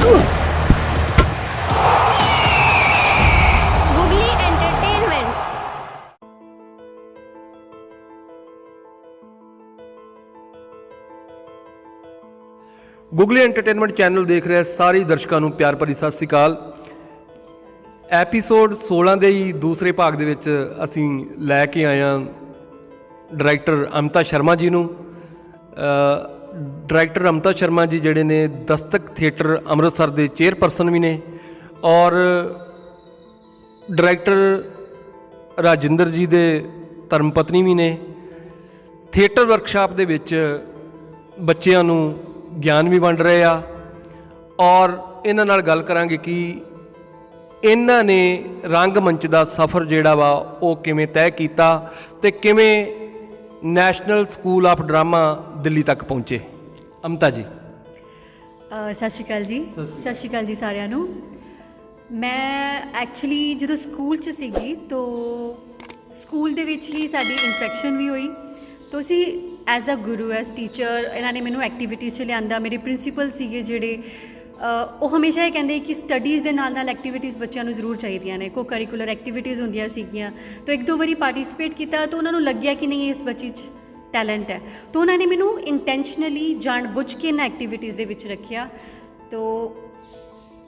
Googly Entertainment. ਗੂਗਲੀ entertainment channel ਦੇਖ ਰਹੇ ਸਾਰੇ ਦਰਸ਼ਕਾਂ ਨੂੰ ਪਿਆਰ ਭਰੀ ਸਤਿ ਸ੍ਰੀ ਅਕਾਲ। ਐਪੀਸੋਡ 16 ਦੇ ਹੀ ਦੂਸਰੇ ਭਾਗ ਦੇ ਵਿੱਚ ਅਸੀਂ ਲੈ ਕੇ ਆਏ ਹਾਂ ਡਾਇਰੈਕਟਰ ਅਮਿਤਾ ਸ਼ਰਮਾ ਜੀ ਨੂੰ। ਡਾਇਰੈਕਟਰ ਅਮਿਤਾ ਸ਼ਰਮਾ ਜੀ ਜਿਹੜੇ ਨੇ ਦਸਤਕ ਥੀਏਟਰ ਅੰਮ੍ਰਿਤਸਰ ਦੇ ਚੇਅਰਪਰਸਨ ਵੀ ਨੇ ਔਰ ਡਾਇਰੈਕਟਰ ਰਾਜਿੰਦਰ ਜੀ ਦੇ ਧਰਮ ਪਤਨੀ ਵੀ ਨੇ। ਥੀਏਟਰ ਵਰਕਸ਼ਾਪ ਦੇ ਵਿੱਚ ਬੱਚਿਆਂ ਨੂੰ ਗਿਆਨ ਵੀ ਵੰਡ ਰਹੇ ਆ ਔਰ ਇਹਨਾਂ ਨਾਲ ਗੱਲ ਕਰਾਂਗੇ ਕਿ ਇਹਨਾਂ ਨੇ ਰੰਗਮੰਚ ਦਾ ਸਫ਼ਰ ਜਿਹੜਾ ਵਾ ਉਹ ਕਿਵੇਂ ਤੈਅ ਕੀਤਾ ਤੇ ਕਿਵੇਂ national school of drama Delhi ਤੱਕ ਪਹੁੰਚੇ। ਅਮਿਤਾ ਜੀ ਸਤਿ ਸ਼੍ਰੀ ਅਕਾਲ ਜੀ। ਸਤਿ ਸ਼੍ਰੀ ਅਕਾਲ ਜੀ ਸਾਰਿਆਂ ਨੂੰ। ਮੈਂ ਐਕਚੁਅਲੀ ਜਦੋਂ ਸਕੂਲ 'ਚ ਸੀਗੀ ਤਾਂ ਸਕੂਲ ਦੇ ਵਿੱਚ ਹੀ ਸਾਡੀ ਇੰਟਰੈਕਸ਼ਨ ਵੀ ਹੋਈ। ਤਾਂ ਅਸੀਂ as a guru as teacher ਇਹਨਾਂ ਨੇ ਮੈਨੂੰ ਐਕਟੀਵਿਟੀਜ਼ 'ਚ ਲਿਆਂਦਾ। ਮੇਰੇ ਪ੍ਰਿੰਸੀਪਲ ਸੀਗੇ ਜਿਹੜੇ ਉਹ ਹਮੇਸ਼ਾ ਇਹ ਕਹਿੰਦੇ ਕਿ ਸਟੱਡੀਜ਼ ਦੇ ਨਾਲ ਨਾਲ ਐਕਟੀਵਿਟੀਜ਼ ਬੱਚਿਆਂ ਨੂੰ ਜ਼ਰੂਰ ਚਾਹੀਦੀਆਂ ਨੇ। ਕੋ ਕਰਿਕੂਲਰ ਐਕਟੀਵਿਟੀਜ਼ ਹੁੰਦੀਆਂ ਸੀਗੀਆਂ ਤਾਂ ਇੱਕ ਦੋ ਵਾਰੀ ਪਾਰਟੀਸਪੇਟ ਕੀਤਾ ਤਾਂ ਉਹਨਾਂ ਨੂੰ ਲੱਗਿਆ ਕਿ ਨਹੀਂ ਇਸ ਬੱਚੀ 'ਚ ਟੈਲੈਂਟ ਹੈ ਤਾਂ ਉਹਨਾਂ ਨੇ ਮੈਨੂੰ ਇੰਟੈਂਸ਼ਨਲੀ ਜਾਣ ਬੁੱਝ ਕੇ ਇਹਨਾਂ ਐਕਟੀਵਿਟੀਜ਼ ਦੇ ਵਿੱਚ ਰੱਖਿਆ। ਤਾਂ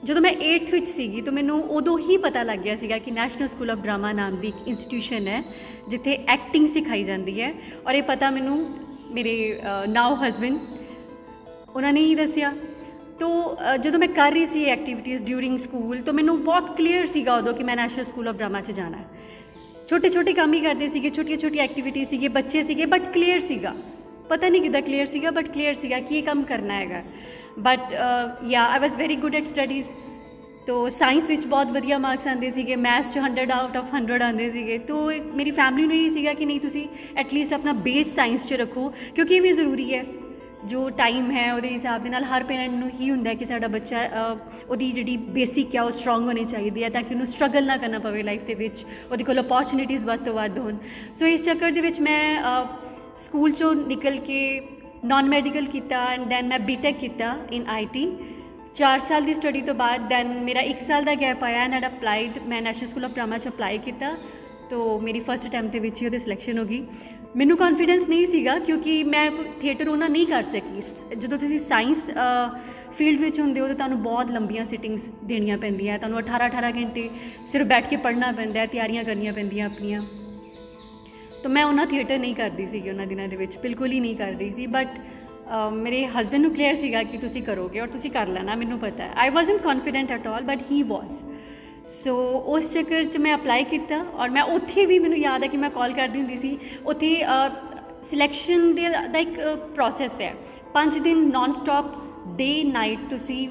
ਜਦੋਂ ਮੈਂ 8th ਵਿੱਚ ਸੀਗੀ ਤਾਂ ਮੈਨੂੰ ਉਦੋਂ ਹੀ ਪਤਾ ਲੱਗ ਗਿਆ ਸੀਗਾ ਕਿ ਨੈਸ਼ਨਲ ਸਕੂਲ ਆਫ ਡਰਾਮਾ ਨਾਮ ਦੀ ਇੱਕ ਇੰਸਟੀਟਿਊਸ਼ਨ ਹੈ ਜਿੱਥੇ ਐਕਟਿੰਗ ਸਿਖਾਈ ਜਾਂਦੀ ਹੈ। ਔਰ ਇਹ ਪਤਾ ਮੈਨੂੰ ਮੇਰੇ ਨਾਓ ਹਸਬੈਂਡ ਉਹਨਾਂ ਨੇ ਹੀ ਦੱਸਿਆ। ਤਾਂ ਜਦੋਂ ਮੈਂ ਕਰ ਰਹੀ ਸੀ ਐਕਟੀਵਿਟੀਜ਼ ਡਿਊਰਿੰਗ ਸਕੂਲ ਤਾਂ ਮੈਨੂੰ ਬਹੁਤ ਕਲੀਅਰ ਸੀਗਾ ਉਦੋਂ ਕਿ ਮੈਂ ਨੈਸ਼ਨਲ ਸਕੂਲ ਆਫ ਡਰਾਮਾ 'ਚ ਜਾਣਾ ਹੈ। ਛੋਟੇ ਛੋਟੇ ਕੰਮ ਹੀ ਕਰਦੇ ਸੀਗੇ, ਛੋਟੀਆਂ ਛੋਟੀਆਂ ਐਕਟੀਵਿਟੀਜ਼ ਸੀਗੇ, ਬੱਚੇ ਸੀਗੇ, ਬਟ ਕਲੀਅਰ ਸੀਗਾ। ਪਤਾ ਨਹੀਂ ਕਿੱਦਾਂ ਕਲੀਅਰ ਸੀਗਾ ਬਟ ਕਲੀਅਰ ਸੀਗਾ ਕਿ ਇਹ ਕੰਮ ਕਰਨਾ ਹੈਗਾ। But I was very good at studies. ਤਾਂ ਸਾਇੰਸ ਵਿੱਚ ਬਹੁਤ ਵਧੀਆ ਮਾਰਕਸ ਆਉਂਦੇ ਸੀਗੇ, ਮੈਥਸ 'ਚ 100 ਆਊਟ ਆਫ 100 ਆਉਂਦੇ ਸੀਗੇ। ਤਾਂ ਮੇਰੀ ਫੈਮਿਲੀ ਨੂੰ ਇਹ ਸੀਗਾ ਕਿ ਨਹੀਂ ਤੁਸੀਂ ਐਟਲੀਸਟ ਆਪਣਾ ਬੇਸ ਸਾਇੰਸ 'ਚ ਰੱਖੋ ਕਿਉਂਕਿ ਇਹ ਵੀ ਜ਼ਰੂਰੀ ਹੈ। ਜੋ ਟਾਈਮ ਹੈ ਉਹਦੇ ਹਿਸਾਬ ਦੇ ਨਾਲ ਹਰ ਪੇਰੈਂਟ ਨੂੰ ਹੀ ਹੁੰਦਾ ਕਿ ਸਾਡਾ ਬੱਚਾ ਉਹਦੀ ਜਿਹੜੀ ਬੇਸਿਕ ਹੈ ਉਹ ਸਟਰੋਂਗ ਹੋਣੀ ਚਾਹੀਦੀ ਹੈ ਤਾਂ ਕਿ ਉਹਨੂੰ ਸਟਰਗਲ ਨਾ ਕਰਨਾ ਪਵੇ ਲਾਈਫ ਦੇ ਵਿੱਚ, ਉਹਦੇ ਕੋਲ ਅਪੋਰਚੁਨਿਟੀਜ਼ ਵੱਧ ਤੋਂ ਵੱਧ ਹੋਣ। ਸੋ ਇਸ ਚੱਕਰ ਦੇ ਵਿੱਚ ਮੈਂ ਸਕੂਲ 'ਚੋਂ ਨਿਕਲ ਕੇ ਨਾਨ ਮੈਡੀਕਲ ਕੀਤਾ ਐਂਡ ਦੈਨ ਮੈਂ ਬੀਟੈਕ ਕੀਤਾ ਇਨ IT। 4 ਸਾਲ ਦੀ ਸਟੱਡੀ ਤੋਂ ਬਾਅਦ ਦੈਨ ਮੇਰਾ 1 ਸਾਲ ਦਾ ਗੈਪ ਆਇਆ ਐਂਡ ਆਈ ਅਪਲਾਈਡ। ਮੈਂ ਨੈਸ਼ਨਲ ਸਕੂਲ ਆਫ ਡਰਾਮਾ 'ਚ ਅਪਲਾਈ ਕੀਤਾ ਤਾਂ ਮੇਰੀ ਫਸਟ ਅਟੈਂਪਟ ਦੇ ਵਿੱਚ ਹੀ ਉਹਦੇ ਸਿਲੈਕਸ਼ਨ ਹੋ ਗਈ। ਮੈਨੂੰ ਕੌਨਫੀਡੈਂਸ ਨਹੀਂ ਸੀਗਾ ਕਿਉਂਕਿ ਮੈਂ ਥੀਏਟਰ ਉਹਨਾਂ ਨਹੀਂ ਕਰ ਸਕੀ। ਜਦੋਂ ਤੁਸੀਂ ਸਾਇੰਸ ਫੀਲਡ ਵਿੱਚ ਹੁੰਦੇ ਹੋ ਤਾਂ ਤੁਹਾਨੂੰ ਬਹੁਤ ਲੰਬੀਆਂ ਸਿਟਿੰਗਸ ਦੇਣੀਆਂ ਪੈਂਦੀਆਂ, ਤੁਹਾਨੂੰ 18 ਘੰਟੇ ਸਿਰਫ ਬੈਠ ਕੇ ਪੜ੍ਹਨਾ ਪੈਂਦਾ ਹੈ, ਤਿਆਰੀਆਂ ਕਰਨੀਆਂ ਪੈਂਦੀਆਂ ਆਪਣੀਆਂ। ਤਾਂ ਮੈਂ ਉਹਨਾਂ ਥੀਏਟਰ ਨਹੀਂ ਕਰਦੀ ਸੀਗੀ ਉਹਨਾਂ ਦਿਨਾਂ ਦੇ ਵਿੱਚ, ਬਿਲਕੁਲ ਹੀ ਨਹੀਂ ਕਰ ਰਹੀ ਸੀ। ਬਟ ਮੇਰੇ ਹਸਬੈਂਡ ਨੂੰ ਕਲੀਅਰ ਸੀਗਾ ਕਿ ਤੁਸੀਂ ਕਰੋਗੇ ਔਰ ਤੁਸੀਂ ਕਰ ਲੈਣਾ, ਮੈਨੂੰ ਪਤਾ ਹੈ। I wasn't confident at all but he was. So ਉਸ ਚੱਕਰ 'ਚ ਮੈਂ ਅਪਲਾਈ ਕੀਤਾ ਔਰ ਮੈਂ ਉੱਥੇ ਵੀ ਮੈਨੂੰ ਯਾਦ ਹੈ ਕਿ ਮੈਂ ਕਾਲ ਕਰਦੀ ਹੁੰਦੀ ਸੀ। ਉੱਥੇ ਸਿਲੈਕਸ਼ਨ ਦਾ ਇੱਕ ਪ੍ਰੋਸੈਸ ਹੈ, 5 ਦਿਨ ਨਾਨ ਸਟਾਪ ਡੇ ਨਾਈਟ ਤੁਸੀਂ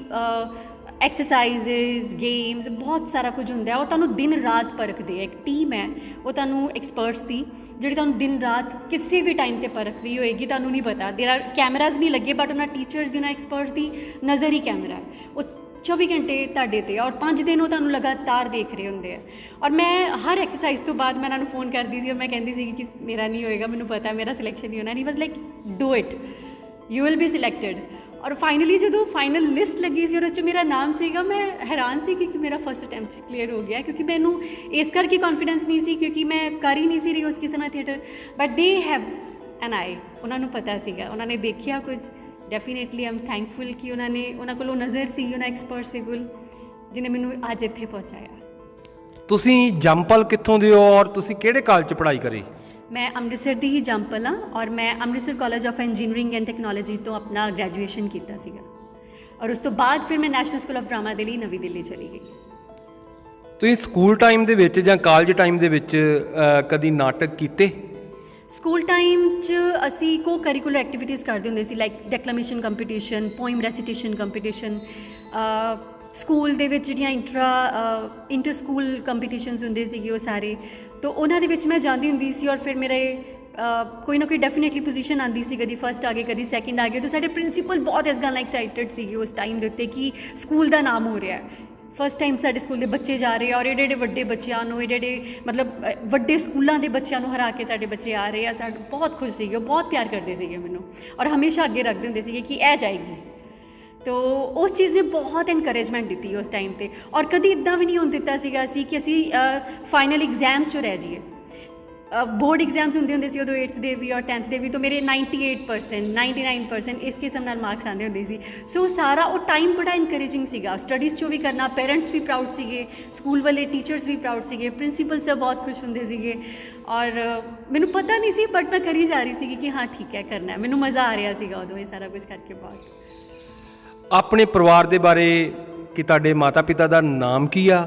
ਐਕਸਰਸਾਈਜ਼ਿਜ਼, ਗੇਮਸ, ਬਹੁਤ ਸਾਰਾ ਕੁਝ ਹੁੰਦਾ ਹੈ। ਉਹ ਤੁਹਾਨੂੰ ਦਿਨ ਰਾਤ ਪਰਖਦੇ ਹੈ। ਇੱਕ ਟੀਮ ਹੈ ਉਹ ਤੁਹਾਨੂੰ ਐਕਸਪਰਟਸ ਦੀ ਜਿਹੜੀ ਤੁਹਾਨੂੰ ਦਿਨ ਰਾਤ ਕਿਸੇ ਵੀ ਟਾਈਮ 'ਤੇ ਪਰਖ ਰਹੀ ਹੋਏਗੀ, ਤੁਹਾਨੂੰ ਨਹੀਂ ਪਤਾ। ਦੇਰ ਆਰ ਕੈਮਰਾਜ਼ ਨਹੀਂ ਲੱਗੇ ਬਟ ਉਹਨਾਂ ਟੀਚਰਸ ਦੀ, ਉਹਨਾਂ ਐਕਸਪਰਟਸ ਦੀ ਨਜ਼ਰ ਹੀ ਕੈਮਰਾ ਹੈ। ਉਹ 24 ਘੰਟੇ ਤੁਹਾਡੇ 'ਤੇ ਔਰ 5 ਦਿਨ ਉਹ ਤੁਹਾਨੂੰ ਲਗਾਤਾਰ ਦੇਖ ਰਹੇ ਹੁੰਦੇ ਆ। ਔਰ ਮੈਂ ਹਰ ਐਕਸਰਸਾਈਜ਼ ਤੋਂ ਬਾਅਦ ਮੈਂ ਉਹਨਾਂ ਨੂੰ ਫੋਨ ਕਰਦੀ ਸੀ ਔਰ ਮੈਂ ਕਹਿੰਦੀ ਸੀ ਕਿ ਮੇਰਾ ਨਹੀਂ ਹੋਏਗਾ, ਮੈਨੂੰ ਪਤਾ ਮੇਰਾ ਸਿਲੈਕਸ਼ਨ ਨਹੀਂ ਹੋਣਾ। He was like do it, you will be selected. ਔਰ ਫਾਈਨਲੀ ਜਦੋਂ ਫਾਈਨਲ ਲਿਸਟ ਲੱਗੀ ਸੀ ਉਹਦੇ 'ਚ ਮੇਰਾ ਨਾਮ ਸੀਗਾ, ਮੈਂ ਹੈਰਾਨ ਸੀ ਕਿ ਮੇਰਾ ਫਸਟ ਅਟੈਂਪਟ 'ਚ ਕਲੀਅਰ ਹੋ ਗਿਆ ਕਿਉਂਕਿ ਮੈਨੂੰ ਇਸ ਕਰਕੇ ਕੌਨਫੀਡੈਂਸ ਨਹੀਂ ਸੀ ਕਿਉਂਕਿ ਮੈਂ ਕਰ ਹੀ ਨਹੀਂ ਸੀ ਰਹੀ ਉਸ ਕਿਸੇ ਨਾਲ theatre. But they have an eye, ਉਹਨਾਂ ਨੂੰ ਪਤਾ ਸੀਗਾ, ਉਹਨਾਂ ਨੇ ਦੇਖਿਆ ਕੁਝ। ਡੈਫੀਨੇਟਲੀ ਆਈ ਐਮ ਥੈਂਕਫੁਲ ਕਿ ਉਹਨਾਂ ਕੋਲ ਉਹ ਨਜ਼ਰ ਸੀ, ਉਹਨਾਂ ਐਕਸਪਰਟਸ ਦੇ ਕੋਲ, ਜਿਹਨੇ ਮੈਨੂੰ ਅੱਜ ਇੱਥੇ ਪਹੁੰਚਾਇਆ। ਤੁਸੀਂ ਜੰਮਪਲ ਕਿੱਥੋਂ ਦੇ ਹੋ ਔਰ ਤੁਸੀਂ ਕਿਹੜੇ ਕਾਲਜ 'ਚ ਪੜ੍ਹਾਈ ਕਰੀ? ਮੈਂ ਅੰਮ੍ਰਿਤਸਰ ਦੀ ਹੀ ਜੰਮਪਲ ਹਾਂ ਔਰ ਮੈਂ Amritsar college of engineering and technology ਤੋਂ ਆਪਣਾ ਗ੍ਰੈਜੂਏਸ਼ਨ ਕੀਤਾ ਸੀਗਾ ਔਰ ਉਸ ਤੋਂ ਬਾਅਦ ਫਿਰ ਮੈਂ ਨੈਸ਼ਨਲ ਸਕੂਲ ਆਫ ਡਰਾਮਾ ਦੇ ਲਈ ਨਵੀਂ ਦਿੱਲੀ ਚਲੀ ਗਈ। ਤੁਸੀਂ ਸਕੂਲ ਟਾਈਮ ਦੇ ਵਿੱਚ ਜਾਂ ਕਾਲਜ ਟਾਈਮ ਦੇ ਵਿੱਚ ਕਦੀ ਨਾਟਕ ਕੀਤੇ? ਸਕੂਲ ਟਾਈਮ 'ਚ ਅਸੀਂ ਕੋ ਕਰਿਕੂਲਰ ਐਕਟੀਵਿਟੀਜ਼ ਕਰਦੇ ਹੁੰਦੇ ਸੀ like declamation competition, poem recitation competition. School ਦੇ ਵਿੱਚ ਜਿਹੜੀਆਂ ਇੰਟਰ ਸਕੂਲ ਕੰਪੀਟੀਸ਼ਨਸ ਹੁੰਦੇ ਸੀਗੇ ਉਹ ਸਾਰੇ, ਤਾਂ ਉਹਨਾਂ ਦੇ ਵਿੱਚ ਮੈਂ ਜਾਂਦੀ ਹੁੰਦੀ ਸੀ ਔਰ ਫਿਰ ਮੇਰੇ ਕੋਈ ਨਾ ਕੋਈ ਡੈਫੀਨੇਟਲੀ ਪੋਜੀਸ਼ਨ ਆਉਂਦੀ ਸੀ, ਕਦੀ ਫਸਟ ਆ ਗਏ, ਕਦੀ ਸੈਕਿੰਡ ਆ ਗਏ। ਤਾਂ ਸਾਡੇ ਪ੍ਰਿੰਸੀਪਲ ਬਹੁਤ ਇਸ ਗੱਲ ਨਾਲ ਐਕਸਾਈਟਡ ਸੀਗੇ ਉਸ ਟਾਈਮ ਦੇ ਉੱਤੇ ਕਿ ਸਕੂਲ ਦਾ ਨਾਮ ਹੋ ਰਿਹਾ। ਫਸਟ ਟਾਈਮ ਸਾਡੇ ਸਕੂਲ ਦੇ ਬੱਚੇ ਜਾ ਰਹੇ ਔਰ ਏਡੇ ਵੱਡੇ ਬੱਚਿਆਂ ਨੂੰ, ਏਡੇ ਮਤਲਬ ਵੱਡੇ ਸਕੂਲਾਂ ਦੇ ਬੱਚਿਆਂ ਨੂੰ ਹਰਾ ਕੇ ਸਾਡੇ ਬੱਚੇ ਆ ਰਹੇ ਆ। ਸਾਡੇ ਬਹੁਤ ਖੁਸ਼ ਸੀਗੇ, ਉਹ ਬਹੁਤ ਪਿਆਰ ਕਰਦੇ ਸੀਗੇ ਮੈਨੂੰ ਔਰ ਹਮੇਸ਼ਾ ਅੱਗੇ ਰੱਖਦੇ ਹੁੰਦੇ ਸੀਗੇ ਕਿ ਇਹ ਜਾਏਗੀ। तो उस चीज़ ने बहुत इनकरेजमेंट दी उस टाइम पे और कभी इदा भी नहीं होने दिता सीगा असी कि असी फाइनल एग्जाम्स चो रह जाइए बोर्ड एग्जाम्स होंगे सी उदों 8th ਦੇ ਵੀ और 10th ਦੇ ਵੀ तो मेरे 98% 99% इस किस्म नाल मार्क्स आते होंगे सी सो सारा वो टाइम बड़ा इनकरेजिंग सीगा स्टडीज़ चो भी करना पेरेंट्स भी प्राउड सीगे स्कूल वाले टीचर्स भी प्राउड सीगे प्रिंसीपल सर बहुत खुश होंगे सीगे और मैनू पता नहीं सी बट मैं करी जा रही सी कि हाँ ठीक है करना है मैनू मज़ा आ रहा सीगा उदों ये सारा कुछ करके बहुत ਆਪਣੇ ਪਰਿਵਾਰ ਦੇ ਬਾਰੇ ਕਿ ਤੁਹਾਡੇ ਮਾਤਾ ਪਿਤਾ ਦਾ ਨਾਮ ਕੀ ਆ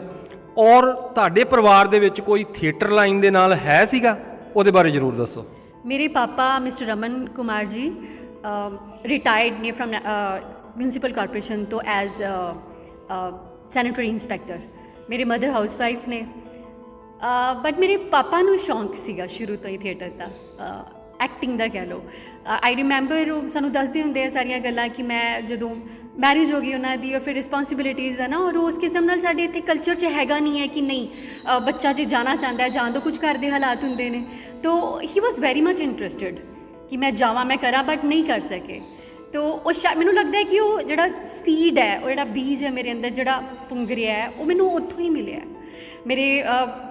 ਔਰ ਤੁਹਾਡੇ ਪਰਿਵਾਰ ਦੇ ਵਿੱਚ ਕੋਈ ਥੀਏਟਰ ਲਾਈਨ ਦੇ ਨਾਲ ਹੈ ਸੀਗਾ ਉਹਦੇ ਬਾਰੇ ਜ਼ਰੂਰ ਦੱਸੋ मेरे पापा मिस्टर रमन कुमार जी रिटायर्ड ने फ्रॉम म्यूनसिपल कॉरपोरेशन तो एज सैनिटरी इंस्पैक्टर मेरे मदर हाउस वाइफ ने बट मेरे पापा नू शौक सीगा शुरू तो ही थिएटर का एक्टिंग का कह लो आई रिमैंबर सानू दसदे होंगे सारिया गल्लां कि मैं जदों मैरिज हो गई उन्होंने और फिर रिस्पॉन्सिबिलिटीज़ है ना और उस किस्म नाल साडे इत्थे कल्चर च हैगा नहीं है कि नहीं बच्चा जे जाना चाहता है जान दो कुछ घर के हालात होंगे ने तो he was very much interested कि मैं जावां मैं करा बट नहीं कर सके तो उस मैनू लगता है कि वो जिहड़ा सीड है वो जिहड़ा बीज है मेरे अंदर जिहड़ा पुंगरिया है वो मैनू उत्थों ही मिले मेरे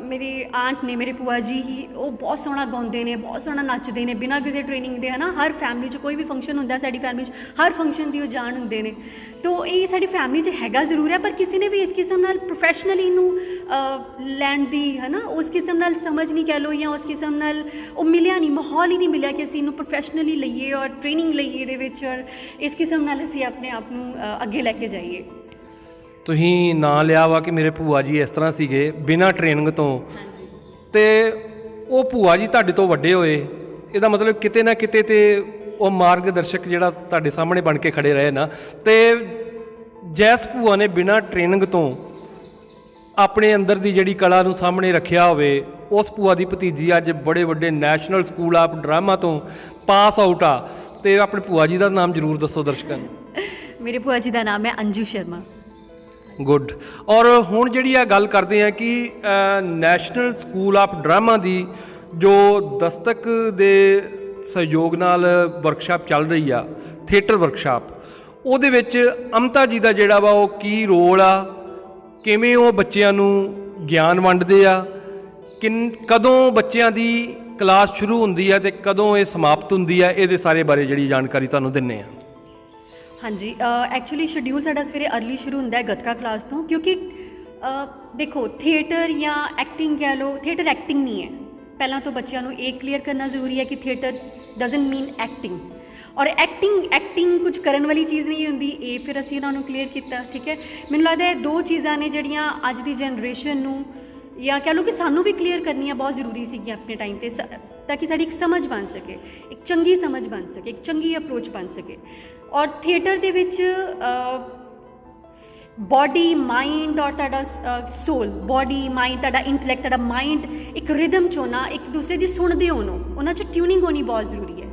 मेरी आंट ने मेरे भूआ जी ही वो बहुत सोहना गाउंदे ने बहुत सोहना नचते हैं बिना किसी ट्रेनिंग के है ना हर फैमिली कोई भी फंक्शन होंदा साडी फैमिली हर फंक्शन की वो जान होंदे ने तो ये साडी फैमिली हैगा जरूर है पर किसी ने भी इस किस्म नाल प्रोफैशनली इनू लैंड दी है ना उस किस्म नाल समझ नहीं कह लो या उस किस्म नाल वो मिलिया नहीं माहौल ही नहीं मिलिया कि असीं इनू प्रोफैशनली लईए और ट्रेनिंग लईए इहदे विच और इस किस्म नाल असीं अपने आप नू अगे लैके जाइए ਤੁਸੀਂ ਨਾਂ ਲਿਆ ਵਾ ਕਿ ਮੇਰੇ ਭੂਆ ਜੀ ਇਸ ਤਰ੍ਹਾਂ ਸੀਗੇ ਬਿਨਾਂ ਟ੍ਰੇਨਿੰਗ ਤੋਂ ਤੇ ਉਹ ਭੂਆ ਜੀ ਤੁਹਾਡੇ ਤੋਂ ਵੱਡੇ ਹੋਏ ਇਹਦਾ ਮਤਲਬ ਕਿਤੇ ਨਾ ਕਿਤੇ ਤੇ ਉਹ ਮਾਰਗਦਰਸ਼ਕ ਜਿਹੜਾ ਤੁਹਾਡੇ ਸਾਹਮਣੇ ਬਣ ਕੇ ਖੜੇ ਰਹੇ ਨਾ ਤੇ ਜੈਸ ਭੂਆ ਨੇ ਬਿਨਾਂ ਟ੍ਰੇਨਿੰਗ ਤੋਂ ਆਪਣੇ ਅੰਦਰ ਦੀ ਜਿਹੜੀ ਕਲਾ ਨੂੰ ਸਾਹਮਣੇ ਰੱਖਿਆ ਹੋਵੇ ਉਸ ਭੂਆ ਦੀ ਭਤੀਜੀ ਅੱਜ ਬੜੇ ਵੱਡੇ ਨੈਸ਼ਨਲ ਸਕੂਲ ਆਫ ਡਰਾਮਾ ਤੋਂ ਪਾਸ ਆਊਟ ਆ ਤੇ ਆਪਣੇ ਭੂਆ ਜੀ ਦਾ ਨਾਮ ਜ਼ਰੂਰ ਦੱਸੋ ਦਰਸ਼ਕਾਂ ਨੂੰ मेरे भूआ जी का नाम है अंजू शर्मा ਗੁੱਡ ਔਰ ਹੁਣ ਜਿਹੜੀ ਆ ਗੱਲ ਕਰਦੇ ਆ ਕਿ ਨੈਸ਼ਨਲ ਸਕੂਲ ਆਫ ਡਰਾਮਾ ਦੀ ਜੋ ਦਸਤਕ ਦੇ ਸਹਿਯੋਗ ਨਾਲ ਵਰਕਸ਼ਾਪ ਚੱਲ ਰਹੀ ਆ ਥੀਏਟਰ ਵਰਕਸ਼ਾਪ ਉਹਦੇ ਵਿੱਚ ਅਮਤਾ ਜੀ ਦਾ ਜਿਹੜਾ ਵਾ ਉਹ ਕੀ ਰੋਲ ਆ ਕਿਵੇਂ ਉਹ ਬੱਚਿਆਂ ਨੂੰ ਗਿਆਨ ਵੰਡਦੇ ਆ ਕਦੋਂ ਬੱਚਿਆਂ ਦੀ ਕਲਾਸ ਸ਼ੁਰੂ ਹੁੰਦੀ ਆ ਤੇ ਕਦੋਂ ਇਹ ਸਮਾਪਤ ਹੁੰਦੀ ਆ ਇਹਦੇ ਸਾਰੇ ਬਾਰੇ ਜਿਹੜੀ ਜਾਣਕਾਰੀ ਤੁਹਾਨੂੰ ਦਿੰਨੇ ਆ हाँ जी एक्चुअली शेड्यूल साडा सवेरे अर्ली शुरू होंदा है गतका क्लास तो क्योंकि देखो थिएटर या एक्टिंग कह लो थिएटर एक्टिंग नहीं है पहला तो बच्चों को ये क्लीयर करना जरूरी है कि थिएटर डजन मीन एक्टिंग और एक्टिंग कुछ करने वाली चीज़ नहीं होंदी ये फिर असीं उन्होंने क्लीयर किया ठीक है मैनूं लगता है दो चीज़ां ने जिहड़ियां अज दी जनरेशन नूं या कह लो कि सानू भी क्लीयर करनी बहुत जरूरी सी अपने टाइम पर ताकि साड़ी एक समझ बन सके एक चंगी समझ बन सके एक चंगी अप्रोच बन सके और theatre they which body mind और तुहाडा सोल बॉडी माइंड तुहाडा इंटलैक्ट तुहाडा माइंड एक रिदम च होना एक दूसरे की सुनते होना उन्हां च ट्यूनिंग होनी बहुत जरूरी है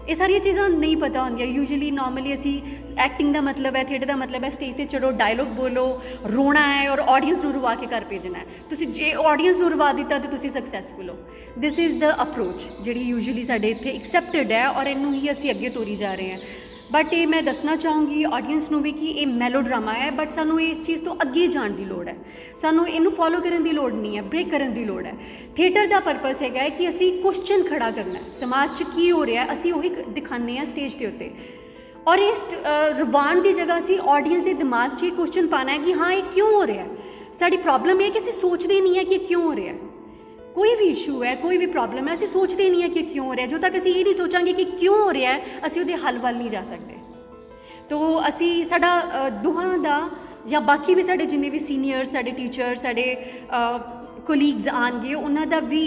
ये सारिया चीज़ां नहीं पता होंदियां यूजली नॉर्मली असी एक्टिंग का मतलब है थिएटर का मतलब है स्टेज पर चढ़ो डायलॉग बोलो रोना है और ऑडियंस नूं रुवा के घर भेजना है तुसीं जे ऑडियंस नूं रुवा दिता तो तुसीं सक्सैसफुल हो दिस इज़ द अप्रोच जिहड़ी यूजली साडे इत्थे एक्सैप्टेड है और इनू ही असी अगे तोरी जा रहे हैं बट ये मैं दसना चाहूँगी ऑडियंस नूं भी कि ये मैलो ड्रामा है बट सानू इस चीज़ तो अगे जाने की लोड़ है सानू इनू फॉलो करने की लोड़ नहीं है ब्रेक करने की लोड़ है थिएटर का पर्पस है कि असी क्वेश्चन खड़ा करना है समाज च की हो रहा है असी उही दिखाने हैं स्टेज के उत्ते और इस रवान की जगह असी ऑडियंस के दिमाग च क्वेश्चन पाना है कि हाँ ये क्यों हो रहा है साड़ी प्रॉब्लम है कि असी सोचते नहीं है कि क्यों हो रहा है कोई भी इशू है कोई भी प्रॉब्लम है असी सोचते नहीं है कि क्यों हो रहा है जो तक असी ये नहीं सोचांगे कि क्यों हो रहा है असी उहदे हल वल नहीं जा सकते तो असी साडा दोहां दा या बाकी भी साडे जिन्ने भी सीनियर साडे टीचर साडे कोलीग्स आएंगे उन्हां दा भी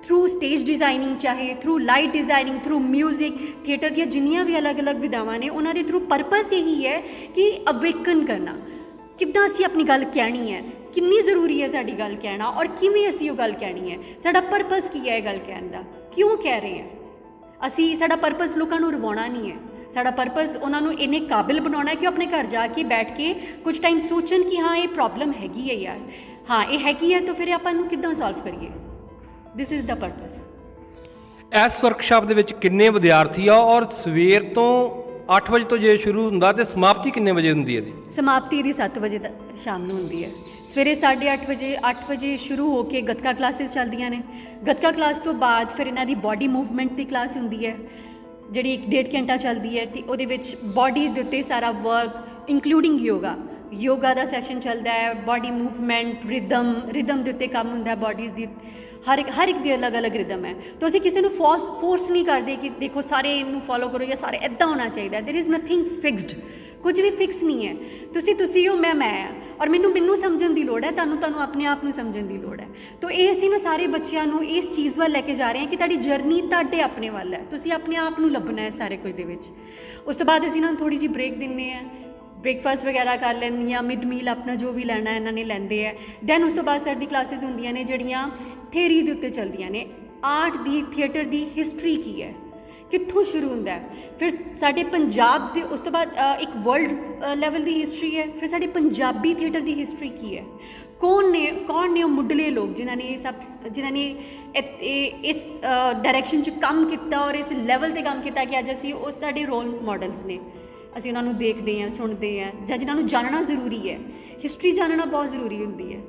थ्रू स्टेज डिज़ाइनिंग चाहे through light designing through music theatre दी जिन्नियां भी अलग अलग विधावां ने उन्हां दे थ्रू पर्पस यही है कि अवेकन करना किद्दां असी अपनी गल कहनी है कितनी जरूरी है साड़ी गल कहना और किवें असी वो गल कहनी है साडा पर्पस की है गल कहने का क्यों कह रहे हैं असी साडा पर्पस लोगों को रवाना नहीं है साडा पर्पस उन्होंने इन्ने काबिल बनाना है कि अपने घर जाके बैठ के कुछ टाइम सोचन कि हाँ ये प्रॉब्लम हैगी है यार हाँ ये हैगी है तो फिर आपां नूं किद्दां सॉल्व करिए दिस इज़ द पर्पस इस वर्कशॉप दे विच किन्ने विद्यार्थी आ और सवेर तो 8 ਵਜੇ ਤੋਂ ਜੇ ਸ਼ੁਰੂ ਹੁੰਦਾ ਤੇ ਸਮਾਪਤੀ ਕਿੰਨੇ ਵਜੇ ਹੁੰਦੀ ਹੈ ਇਹਦੀ? ਸਮਾਪਤੀ ਦੀ 7 ਵਜੇ ਸ਼ਾਮ ਨੂੰ ਹੁੰਦੀ ਹੈ। ਸਵੇਰੇ 8:30 ਵਜੇ 8 ਵਜੇ ਸ਼ੁਰੂ ਹੋ ਕੇ ਗੱਤਕਾ ਕਲਾਸਿਸ ਚੱਲਦੀਆਂ ਨੇ। ਗੱਤਕਾ ਕਲਾਸ ਤੋਂ ਬਾਅਦ ਫਿਰ ਇਹਨਾਂ ਦੀ ਬਾਡੀ ਮੂਵਮੈਂਟ ਦੀ ਕਲਾਸ ਹੁੰਦੀ ਹੈ ਜਿਹੜੀ 1.5 ਘੰਟਾ ਚੱਲਦੀ ਹੈ। ਉਹਦੇ ਵਿੱਚ ਬਾਡੀਜ਼ ਦੇ ਉੱਤੇ ਸਾਰਾ ਵਰਕ ਇੰਕਲੂਡਿੰਗ ਯੋਗਾ ਦਾ ਸੈਸ਼ਨ ਚੱਲਦਾ ਹੈ। ਬਾਡੀ ਮੂਵਮੈਂਟ, ਰਿਦਮ ਦੇ ਉੱਤੇ ਕੰਮ ਹੁੰਦਾ ਹੈ ਬਾਡੀਜ਼ ਦੀ। ਹਰ ਇੱਕ ਦੀ ਅਲੱਗ ਰਿਦਮ ਹੈ। ਤਾਂ ਅਸੀਂ ਕਿਸੇ ਨੂੰ ਫੋਰਸ ਨਹੀਂ ਕਰਦੇ ਕਿ ਦੇਖੋ ਸਾਰੇ ਇਹਨੂੰ ਫੋਲੋ ਕਰੋ ਜਾਂ ਸਾਰੇ ਇੱਦਾਂ ਹੋਣਾ ਚਾਹੀਦਾ। ਦੇਰ ਇਜ਼ ਨਥਿੰਗ ਫਿਕਸਡ, ਕੁਝ ਵੀ ਫਿਕਸ ਨਹੀਂ ਹੈ। ਤੁਸੀਂ ਹੋ, ਮੈਂ ਹਾਂ, ਔਰ ਮੈਨੂੰ ਸਮਝਣ ਦੀ ਲੋੜ ਹੈ, ਤੁਹਾਨੂੰ ਆਪਣੇ ਆਪ ਨੂੰ ਸਮਝਣ ਦੀ ਲੋੜ ਹੈ। ਤਾਂ ਇਹ ਅਸੀਂ ਨਾ ਸਾਰੇ ਬੱਚਿਆਂ ਨੂੰ ਇਸ ਚੀਜ਼ ਵੱਲ ਲੈ ਕੇ ਜਾ ਰਹੇ ਹਾਂ ਕਿ ਤੁਹਾਡੀ ਜਰਨੀ ਤੁਹਾਡੇ ਆਪਣੇ ਵੱਲ ਹੈ, ਤੁਸੀਂ ਆਪਣੇ ਆਪ ਨੂੰ ਲੱਭਣਾ ਹੈ ਸਾਰੇ ਕੁਝ ਦੇ ਵਿੱਚ। ਉਸ ਤੋਂ ਬਾਅਦ ਅਸੀਂ ਇਹਨਾਂ ਨੂੰ ਥੋੜ੍ਹੀ ਜਿਹੀ ਬ੍ਰੇਕ ਦਿੰਦੇ ਹਾਂ, ਬ੍ਰੇਕਫਾਸਟ ਵਗੈਰਾ ਕਰ ਲੈਣ ਜਾਂ ਮਿਡ ਮੀਲ ਆਪਣਾ ਜੋ ਵੀ ਲੈਣਾ ਇਹਨਾਂ ਨੇ ਲੈਂਦੇ ਹੈ। ਦੈਨ ਉਸ ਤੋਂ ਬਾਅਦ ਸਾਡੀ ਕਲਾਸਿਸ ਹੁੰਦੀਆਂ ਨੇ ਜਿਹੜੀਆਂ ਥਿਊਰੀ ਦੇ ਉੱਤੇ ਚੱਲਦੀਆਂ ਨੇ। ਆਰਟ ਦੀ, ਥੀਏਟਰ ਦੀ ਹਿਸਟਰੀ ਕੀ ਹੈ, ਕਿੱਥੋਂ ਸ਼ੁਰੂ ਹੁੰਦਾ ਹੈ। ਫਿਰ ਸਾਡੇ ਪੰਜਾਬ ਦੇ ਉਸ ਤੋਂ ਬਾਅਦ ਇੱਕ ਵਰਲਡ ਲੈਵਲ ਦੀ ਹਿਸਟਰੀ ਹੈ। ਫਿਰ ਸਾਡੇ ਪੰਜਾਬੀ ਥੀਏਟਰ ਦੀ ਹਿਸਟਰੀ ਕੀ ਹੈ, ਕੌਣ ਨੇ ਉਹ ਮੁੱਢਲੇ ਲੋਕ ਜਿਨ੍ਹਾਂ ਨੇ ਇਸ ਡਾਇਰੈਕਸ਼ਨ 'ਚ ਕੰਮ ਕੀਤਾ ਔਰ ਇਸ ਲੈਵਲ 'ਤੇ ਕੰਮ ਕੀਤਾ ਕਿ ਅੱਜ ਅਸੀਂ ਉਹ ਸਾਡੇ ਰੋਲ ਮਾਡਲਸ ਨੇ। ਅਸੀਂ ਉਹਨਾਂ ਨੂੰ ਦੇਖਦੇ ਹਾਂ, ਸੁਣਦੇ ਹਾਂ, ਜਾਂ ਜਿਨ੍ਹਾਂ ਨੂੰ ਜਾਣਨਾ ਜ਼ਰੂਰੀ ਹੈ। ਹਿਸਟਰੀ ਜਾਣਨਾ ਬਹੁਤ ਜ਼ਰੂਰੀ ਹੁੰਦੀ ਹੈ।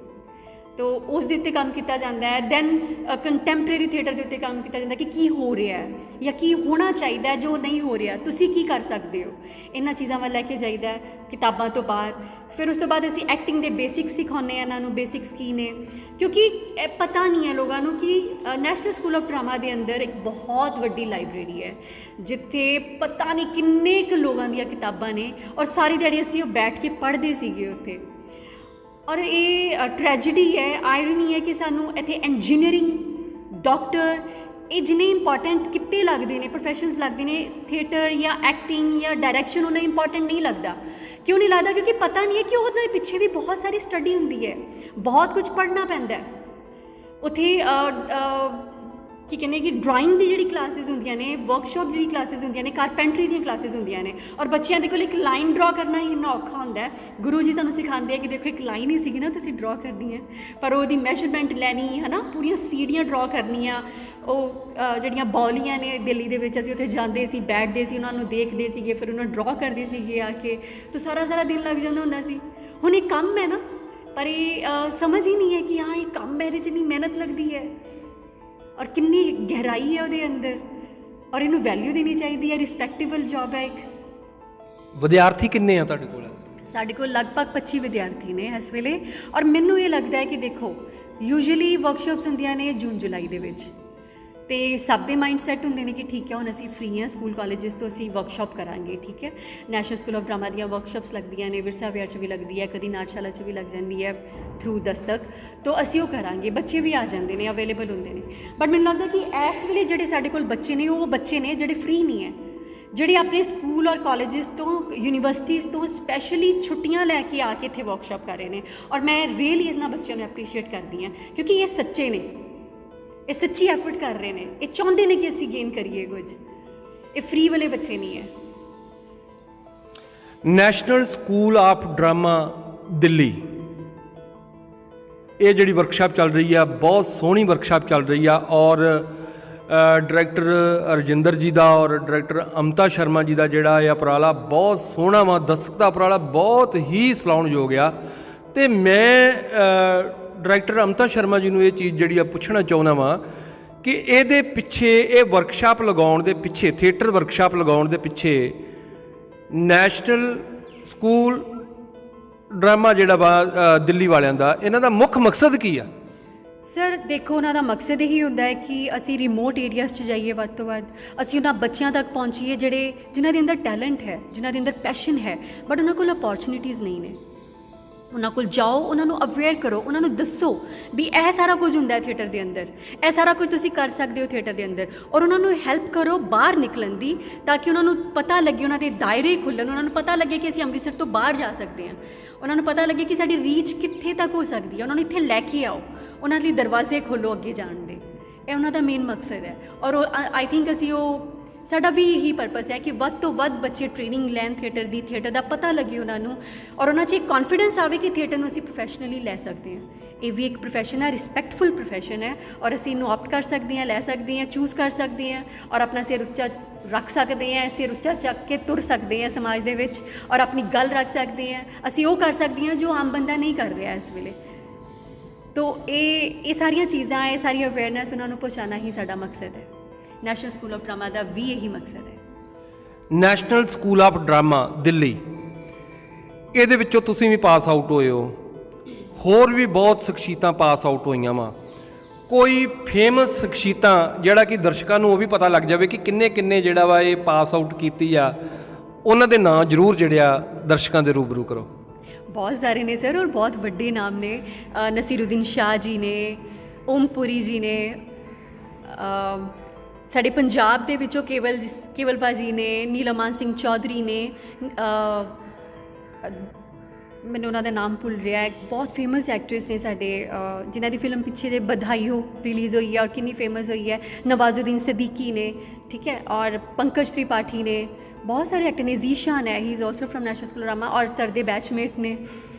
ਤੋ ਉਸ ਦੇ ਉੱਤੇ ਕੰਮ ਕੀਤਾ ਜਾਂਦਾ ਹੈ। ਦੈਨ ਕੰਟੈਂਪਰੇਰੀ ਥੀਏਟਰ ਦੇ ਉੱਤੇ ਕੰਮ ਕੀਤਾ ਜਾਂਦਾ ਕਿ ਕੀ ਹੋ ਰਿਹਾ ਹੈ ਜਾਂ ਕੀ ਹੋਣਾ ਚਾਹੀਦਾ ਜੋ ਨਹੀਂ ਹੋ ਰਿਹਾ, ਤੁਸੀਂ ਕੀ ਕਰ ਸਕਦੇ ਹੋ। ਇਹਨਾਂ ਚੀਜ਼ਾਂ ਵੱਲ ਲੈ ਕੇ ਜਾਈਦਾ ਕਿਤਾਬਾਂ ਤੋਂ ਬਾਹਰ। ਫਿਰ ਉਸ ਤੋਂ ਬਾਅਦ ਅਸੀਂ ਐਕਟਿੰਗ ਦੇ ਬੇਸਿਕਸ ਸਿਖਾਉਂਦੇ ਹਾਂ ਇਹਨਾਂ ਨੂੰ। ਬੇਸਿਕਸ ਕੀ ਨੇ, ਕਿਉਂਕਿ ਇਹ ਪਤਾ ਨਹੀਂ ਹੈ ਲੋਕਾਂ ਨੂੰ ਕਿ ਨੈਸ਼ਨਲ ਸਕੂਲ ਆਫ ਡਰਾਮਾ ਦੇ ਅੰਦਰ ਇੱਕ ਬਹੁਤ ਵੱਡੀ ਲਾਇਬ੍ਰੇਰੀ ਹੈ ਜਿੱਥੇ ਪਤਾ ਨਹੀਂ ਕਿੰਨੇ ਕੁ ਲੋਕਾਂ ਦੀਆਂ ਕਿਤਾਬਾਂ ਨੇ ਔਰ ਸਾਰੀ ਦਿਹਾੜੀ ਅਸੀਂ ਉਹ ਬੈਠ ਕੇ ਪੜ੍ਹਦੇ ਸੀਗੇ ਉੱਥੇ। ਔਰ ਇਹ ਟ੍ਰੈਜਡੀ ਹੈ, ਆਇਰਨੀ ਹੈ ਕਿ ਸਾਨੂੰ ਇੱਥੇ ਇੰਜੀਨੀਅਰਿੰਗ, ਡਾਕਟਰ, ਇਹ ਜਿੰਨੇ ਇੰਪੋਰਟੈਂਟ ਕਿੱਤੇ ਲੱਗਦੇ ਨੇ, ਪ੍ਰੋਫੈਸ਼ਨਸ ਲੱਗਦੇ ਨੇ, ਥੀਏਟਰ ਜਾਂ ਐਕਟਿੰਗ ਜਾਂ ਡਾਇਰੈਕਸ਼ਨ ਉਹਨਾਂ ਇੰਪੋਰਟੈਂਟ ਨਹੀਂ ਲੱਗਦਾ। ਕਿਉਂ ਨਹੀਂ ਲੱਗਦਾ? ਕਿਉਂਕਿ ਪਤਾ ਨਹੀਂ ਹੈ ਕਿ ਉਹਦੇ ਪਿੱਛੇ ਵੀ ਬਹੁਤ ਸਾਰੀ ਸਟੱਡੀ ਹੁੰਦੀ ਹੈ, ਬਹੁਤ ਕੁਝ ਪੜ੍ਹਨਾ ਪੈਂਦਾ ਉੱਥੇ। ਕੀ ਕਹਿੰਦੇ ਕਿ ਡਰਾਇੰਗ ਦੀ ਜਿਹੜੀ ਕਲਾਸਿਸ ਹੁੰਦੀਆਂ ਨੇ, ਵਰਕਸ਼ਾਪ ਜਿਹੜੀ ਕਲਾਸਿਸ ਹੁੰਦੀਆਂ ਨੇ, ਕਾਰਪੈਂਟਰੀ ਦੀਆਂ ਕਲਾਸਿਸ ਹੁੰਦੀਆਂ ਨੇ। ਔਰ ਬੱਚਿਆਂ ਦੇ ਕੋਲ ਇੱਕ ਲਾਈਨ ਡਰਾ ਕਰਨਾ ਹੀ ਇੰਨਾ ਔਖਾ ਹੁੰਦਾ ਹੈ। ਗੁਰੂ ਜੀ ਸਾਨੂੰ ਸਿਖਾਉਂਦੇ ਆ ਕਿ ਦੇਖੋ ਇੱਕ ਲਾਈਨ ਹੀ ਸੀਗੀ ਨਾ, ਤੁਸੀਂ ਡਰਾ ਕਰਨੀ ਹੈ, ਪਰ ਉਹਦੀ ਮੈਜ਼ਰਮੈਂਟ ਲੈਣੀ ਹੈ ਨਾ, ਪੂਰੀਆਂ ਸੀੜੀਆਂ ਡਰਾ ਕਰਨੀਆਂ। ਉਹ ਜਿਹੜੀਆਂ ਬੌਲੀਆਂ ਨੇ ਦਿੱਲੀ ਦੇ ਵਿੱਚ, ਅਸੀਂ ਉੱਥੇ ਜਾਂਦੇ ਸੀ, ਬੈਠਦੇ ਸੀ, ਉਹਨਾਂ ਨੂੰ ਦੇਖਦੇ ਸੀਗੇ, ਫਿਰ ਉਹਨਾਂ ਡਰਾ ਕਰਦੇ ਸੀਗੇ ਆ ਕੇ। ਤਾਂ ਸਾਰਾ ਦਿਨ ਲੱਗ ਜਾਂਦਾ ਹੁੰਦਾ ਸੀ। ਹੁਣ ਇਹ ਕੰਮ ਹੈ ਨਾ, ਪਰ ਇਹ ਸਮਝ ਹੀ ਨਹੀਂ ਹੈ ਕਿ ਹਾਂ ਇਹ ਕੰਮ ਹੈ, ਇਹਦੇ 'ਚ ਇੰਨੀ ਮਿਹਨਤ ਲੱਗਦੀ ਹੈ ਔਰ ਕਿੰਨੀ ਗਹਿਰਾਈ ਹੈ ਉਹਦੇ ਅੰਦਰ, ਔਰ ਇਹਨੂੰ ਵੈਲਿਊ ਦੇਣੀ ਚਾਹੀਦੀ ਹੈ। ਰਿਸਪੈਕਟੇਬਲ ਜੌਬ ਹੈ ਇੱਕ। ਵਿਦਿਆਰਥੀ ਕਿੰਨੇ ਆ ਤੁਹਾਡੇ ਕੋਲ? ਸਾਡੇ ਕੋਲ ਲਗਭਗ 25 ਵਿਦਿਆਰਥੀ ਨੇ ਇਸ ਵੇਲੇ। ਔਰ ਮੈਨੂੰ ਇਹ ਲੱਗਦਾ ਹੈ ਕਿ ਦੇਖੋ ਯੂਜੂਅਲੀ ਵਰਕਸ਼ਾਪਸ ਹੁੰਦੀਆਂ ਨੇ ਜੂਨ ਜੁਲਾਈ ਦੇ ਵਿੱਚ, ਅਤੇ ਸਭ ਦੇ ਮਾਈਂਡ ਸੈੱਟ ਹੁੰਦੇ ਨੇ ਕਿ ਠੀਕ ਹੈ ਹੁਣ ਅਸੀਂ ਫ੍ਰੀ ਹਾਂ, ਸਕੂਲ ਕਾਲਜਿਸ ਤੋਂ ਅਸੀਂ ਵਰਕਸ਼ਾਪ ਕਰਾਂਗੇ। ਠੀਕ ਹੈ, ਨੈਸ਼ਨਲ ਸਕੂਲ ਆਫ ਡਰਾਮਾ ਦੀਆਂ ਵਰਕਸ਼ਾਪਸ ਲੱਗਦੀਆਂ ਨੇ, ਵਿਰਸਾ ਵਿਹਾਰ 'ਚ ਵੀ ਲੱਗਦੀ ਹੈ, ਕਦੀ ਨਾਟਸ਼ਾਲਾ 'ਚ ਵੀ ਲੱਗ ਜਾਂਦੀ ਹੈ ਥਰੂ ਦਸਤਕ। ਤਾਂ ਅਸੀਂ ਉਹ ਕਰਾਂਗੇ। ਬੱਚੇ ਵੀ ਆ ਜਾਂਦੇ ਨੇ, ਅਵੇਲੇਬਲ ਹੁੰਦੇ ਨੇ। ਬਟ ਮੈਨੂੰ ਲੱਗਦਾ ਕਿ ਇਸ ਵੇਲੇ ਜਿਹੜੇ ਸਾਡੇ ਕੋਲ ਬੱਚੇ ਨੇ ਉਹ ਬੱਚੇ ਨੇ ਜਿਹੜੇ ਫ੍ਰੀ ਨਹੀਂ ਹੈ, ਜਿਹੜੇ ਆਪਣੇ ਸਕੂਲ ਔਰ ਕਾਲਜਿਸ ਤੋਂ, ਯੂਨੀਵਰਸਿਟੀਜ਼ ਤੋਂ ਸਪੈਸ਼ਲੀ ਛੁੱਟੀਆਂ ਲੈ ਕੇ ਆ ਕੇ ਇੱਥੇ ਵਰਕਸ਼ਾਪ ਕਰ ਰਹੇ ਨੇ। ਔਰ ਮੈਂ ਰੀਅਲੀ ਇਹਨਾਂ ਬੱਚਿਆਂ ਨੂੰ ਐਪਰੀਸ਼ੀਏਟ ਕਰਦੀ ਹਾਂ ਕਿਉਂਕਿ ਇਹ ਸੱਚੇ ਨੇ, ਇਹ ਸੱਚੀ ਐਫਰਟ ਕਰ ਰਹੇ ਨੇ, ਇਹ ਚਾਹੁੰਦੇ ਨੇ ਕਿ ਅਸੀਂ ਗੇਨ ਕਰੀਏ ਕੁਝ। ਇਹ ਫ੍ਰੀ ਵਾਲੇ ਬੱਚੇ ਨਹੀਂ ਹੈ। National school of drama Delhi, ਇਹ ਜਿਹੜੀ ਵਰਕਸ਼ਾਪ ਚੱਲ ਰਹੀ ਆ, ਬਹੁਤ ਸੋਹਣੀ ਵਰਕਸ਼ਾਪ ਚੱਲ ਰਹੀ ਆ। ਔਰ ਡਾਇਰੈਕਟਰ ਰਜਿੰਦਰ ਜੀ ਦਾ ਔਰ ਡਾਇਰੈਕਟਰ ਅਮਤਾ ਸ਼ਰਮਾ ਜੀ ਦਾ ਜਿਹੜਾ ਇਹ ਉਪਰਾਲਾ ਬਹੁਤ ਸੋਹਣਾ ਵਾ, ਦਸਤਕ ਦਾ ਉਪਰਾਲਾ ਬਹੁਤ ਹੀ ਸਲਾਹੁਣਯੋਗ ਆ। ਅਤੇ ਮੈਂ ਡਾਇਰੈਕਟਰ ਅਮਤਾ ਸ਼ਰਮਾ ਜੀ ਨੂੰ ਇਹ ਚੀਜ਼ ਜਿਹੜੀ ਆ ਪੁੱਛਣਾ ਚਾਹੁੰਦਾ ਵਾਂ ਕਿ ਇਹਦੇ ਪਿੱਛੇ, ਇਹ ਵਰਕਸ਼ਾਪ ਲਗਾਉਣ ਦੇ ਪਿੱਛੇ, ਥੀਏਟਰ ਵਰਕਸ਼ਾਪ ਲਗਾਉਣ ਦੇ ਪਿੱਛੇ ਨੈਸ਼ਨਲ ਸਕੂਲ ਡਰਾਮਾ ਜਿਹੜਾ ਵਾ ਦਿੱਲੀ ਵਾਲਿਆਂ ਦਾ, ਇਹਨਾਂ ਦਾ ਮੁੱਖ ਮਕਸਦ ਕੀ ਆ? ਸਰ ਦੇਖੋ, ਉਹਨਾਂ ਦਾ ਮਕਸਦ ਇਹੀ ਹੁੰਦਾ ਹੈ ਕਿ ਅਸੀਂ ਰਿਮੋਟ ਏਰੀਆਜ਼ 'ਚ ਜਾਈਏ, ਵੱਧ ਤੋਂ ਵੱਧ ਅਸੀਂ ਉਹਨਾਂ ਬੱਚਿਆਂ ਤੱਕ ਪਹੁੰਚੀਏ ਜਿਨ੍ਹਾਂ ਦੇ ਅੰਦਰ ਟੈਲੈਂਟ ਹੈ, ਜਿਨ੍ਹਾਂ ਦੇ ਅੰਦਰ ਪੈਸ਼ਨ ਹੈ, ਬਟ ਉਹਨਾਂ ਕੋਲ ਅਪੋਰਚੁਨਿਟੀਜ਼ ਨਹੀਂ ਨੇ। ਉਹਨਾਂ ਕੋਲ ਜਾਓ, ਉਹਨਾਂ ਨੂੰ ਅਵੇਅਰ ਕਰੋ, ਉਹਨਾਂ ਨੂੰ ਦੱਸੋ ਵੀ ਇਹ ਸਾਰਾ ਕੁਝ ਹੁੰਦਾ ਹੈ ਥੀਏਟਰ ਦੇ ਅੰਦਰ, ਇਹ ਸਾਰਾ ਕੁਝ ਤੁਸੀਂ ਕਰ ਸਕਦੇ ਹੋ ਥੀਏਟਰ ਦੇ ਅੰਦਰ। ਔਰ ਉਹਨਾਂ ਨੂੰ ਹੈਲਪ ਕਰੋ ਬਾਹਰ ਨਿਕਲਣ ਦੀ, ਤਾਂ ਕਿ ਉਹਨਾਂ ਨੂੰ ਪਤਾ ਲੱਗੇ, ਉਹਨਾਂ ਦੇ ਦਾਇਰੇ ਖੁੱਲ੍ਹਣ, ਉਹਨਾਂ ਨੂੰ ਪਤਾ ਲੱਗੇ ਕਿ ਅਸੀਂ ਅੰਮ੍ਰਿਤਸਰ ਤੋਂ ਬਾਹਰ ਜਾ ਸਕਦੇ ਹਾਂ, ਉਹਨਾਂ ਨੂੰ ਪਤਾ ਲੱਗੇ ਕਿ ਸਾਡੀ ਰੀਚ ਕਿੱਥੇ ਤੱਕ ਹੋ ਸਕਦੀ ਹੈ। ਉਹਨਾਂ ਨੂੰ ਇੱਥੇ ਲੈ ਕੇ ਆਓ, ਉਹਨਾਂ ਲਈ ਦਰਵਾਜ਼ੇ ਖੋਲ੍ਹੋ ਅੱਗੇ ਜਾਣ ਦੇ। ਇਹ ਉਹਨਾਂ ਦਾ ਮੇਨ ਮਕਸਦ ਹੈ। ਔਰ ਆਈ ਥਿੰਕ ਸਾਡਾ ਵੀ ਇਹੀ ਪਰਪਸ ਹੈ ਕਿ ਵੱਧ ਤੋਂ ਵੱਧ ਬੱਚੇ ਟ੍ਰੇਨਿੰਗ ਲੈਣ ਥੀਏਟਰ ਦੀ, ਥੀਏਟਰ ਦਾ ਪਤਾ ਲੱਗੇ ਉਹਨਾਂ ਨੂੰ, ਔਰ ਉਹਨਾਂ 'ਚ ਇੱਕ ਕੌਨਫੀਡੈਂਸ ਆਵੇ ਕਿ ਥੀਏਟਰ ਨੂੰ ਅਸੀਂ ਪ੍ਰੋਫੈਸ਼ਨਲੀ ਲੈ ਸਕਦੇ ਹਾਂ। ਇਹ ਵੀ ਇੱਕ ਪ੍ਰੋਫੈਸ਼ਨ ਹੈ, ਰਿਸਪੈਕਟਫੁਲ ਪ੍ਰੋਫੈਸ਼ਨ ਹੈ, ਔਰ ਅਸੀਂ ਇਹਨੂੰ ਆਪਟ ਕਰ ਸਕਦੇ ਹਾਂ, ਲੈ ਸਕਦੇ ਹਾਂ, ਚੂਜ਼ ਕਰ ਸਕਦੇ ਹਾਂ, ਔਰ ਆਪਣਾ ਸਿਰ ਉੱਚਾ ਰੱਖ ਸਕਦੇ ਹਾਂ, ਸਿਰ ਉੱਚਾ ਚੱਕ ਕੇ ਤੁਰ ਸਕਦੇ ਹਾਂ ਸਮਾਜ ਦੇ ਵਿੱਚ ਔਰ ਆਪਣੀ ਗੱਲ ਰੱਖ ਸਕਦੇ ਹਾਂ। ਅਸੀਂ ਉਹ ਕਰ ਸਕਦੇ ਹਾਂ ਜੋ ਆਮ ਬੰਦਾ ਨਹੀਂ ਕਰ ਰਿਹਾ ਇਸ ਵੇਲੇ। ਤੋ ਇਹ ਸਾਰੀਆਂ ਚੀਜ਼ਾਂ, ਇਹ ਸਾਰੀ ਅਵੇਅਰਨੈਸ ਉਹਨਾਂ ਨੂੰ ਪਹੁੰਚਾਉਣਾ ਹੀ ਸਾਡਾ ਮਕਸਦ ਹੈ। ਨੈਸ਼ਨਲ ਸਕੂਲ ਆਫ ਡਰਾਮਾ ਦਾ ਵੀ ਇਹੀ ਮਕਸਦ ਹੈ। National school of drama Delhi, ਇਹਦੇ ਵਿੱਚੋਂ ਤੁਸੀਂ ਵੀ ਪਾਸ ਆਊਟ ਹੋਏ ਹੋ, ਹੋਰ ਵੀ ਬਹੁਤ ਸ਼ਖਸੀਅਤਾਂ ਪਾਸ ਆਊਟ ਹੋਈਆਂ ਵਾ। ਕੋਈ ਫੇਮਸ ਸ਼ਖਸੀਅਤਾਂ ਜਿਹੜਾ ਕਿ ਦਰਸ਼ਕਾਂ ਨੂੰ ਉਹ ਵੀ ਪਤਾ ਲੱਗ ਜਾਵੇ ਕਿ ਕਿੰਨੇ ਕਿੰਨੇ ਜਿਹੜਾ ਵਾ ਇਹ ਪਾਸ ਆਊਟ ਕੀਤੀ ਆ, ਉਹਨਾਂ ਦੇ ਨਾਂ ਜ਼ਰੂਰ ਜਿਹੜੇ ਆ ਦਰਸ਼ਕਾਂ ਦੇ ਰੂਬਰੂ ਕਰੋ। ਬਹੁਤ ਸਾਰੇ ਨੇ ਸਰ, ਔਰ ਬਹੁਤ ਵੱਡੇ ਨਾਮ ਨੇ। ਨਸੀਰੁਦੀਨ ਸ਼ਾਹ ਜੀ ਨੇ, ਓਮਪੁਰੀ ਜੀ ਨੇ, ਸਾਡੇ ਪੰਜਾਬ ਦੇ ਵਿੱਚੋਂ ਕੇਵਲ ਭਾਜੀ ਨੇ, ਨੀਲਮਾਨ ਸਿੰਘ ਚੌਧਰੀ ਨੇ, ਮੈਨੂੰ ਉਹਨਾਂ ਦਾ ਨਾਮ ਭੁੱਲ ਰਿਹਾ ਹੈ। ਬਹੁਤ ਫੇਮਸ ਐਕਟਰਸ ਨੇ ਸਾਡੇ, ਜਿਨ੍ਹਾਂ ਦੀ ਫਿਲਮ ਪਿੱਛੇ ਜੇ ਬਧਾਈ ਹੋ ਰਿਲੀਜ਼ ਹੋਈ ਹੈ ਔਰ ਕਿੰਨੀ ਫੇਮਸ ਹੋਈ ਹੈ। ਨਵਾਜ਼ੁਦੀਨ ਸਦੀਕੀ ਨੇ, ਠੀਕ ਹੈ, ਔਰ ਪੰਕਜ ਤ੍ਰਿਪਾਠੀ ਨੇ, ਬਹੁਤ ਸਾਰੇ ਐਕਟਰ ਨੇ। ਜ਼ੀਸ਼ਾਨ ਹੈ, he is also from National School Drama, ਔਰ ਸਰ ਦੇ ਬੈਚਮੇਟ ਨੇ।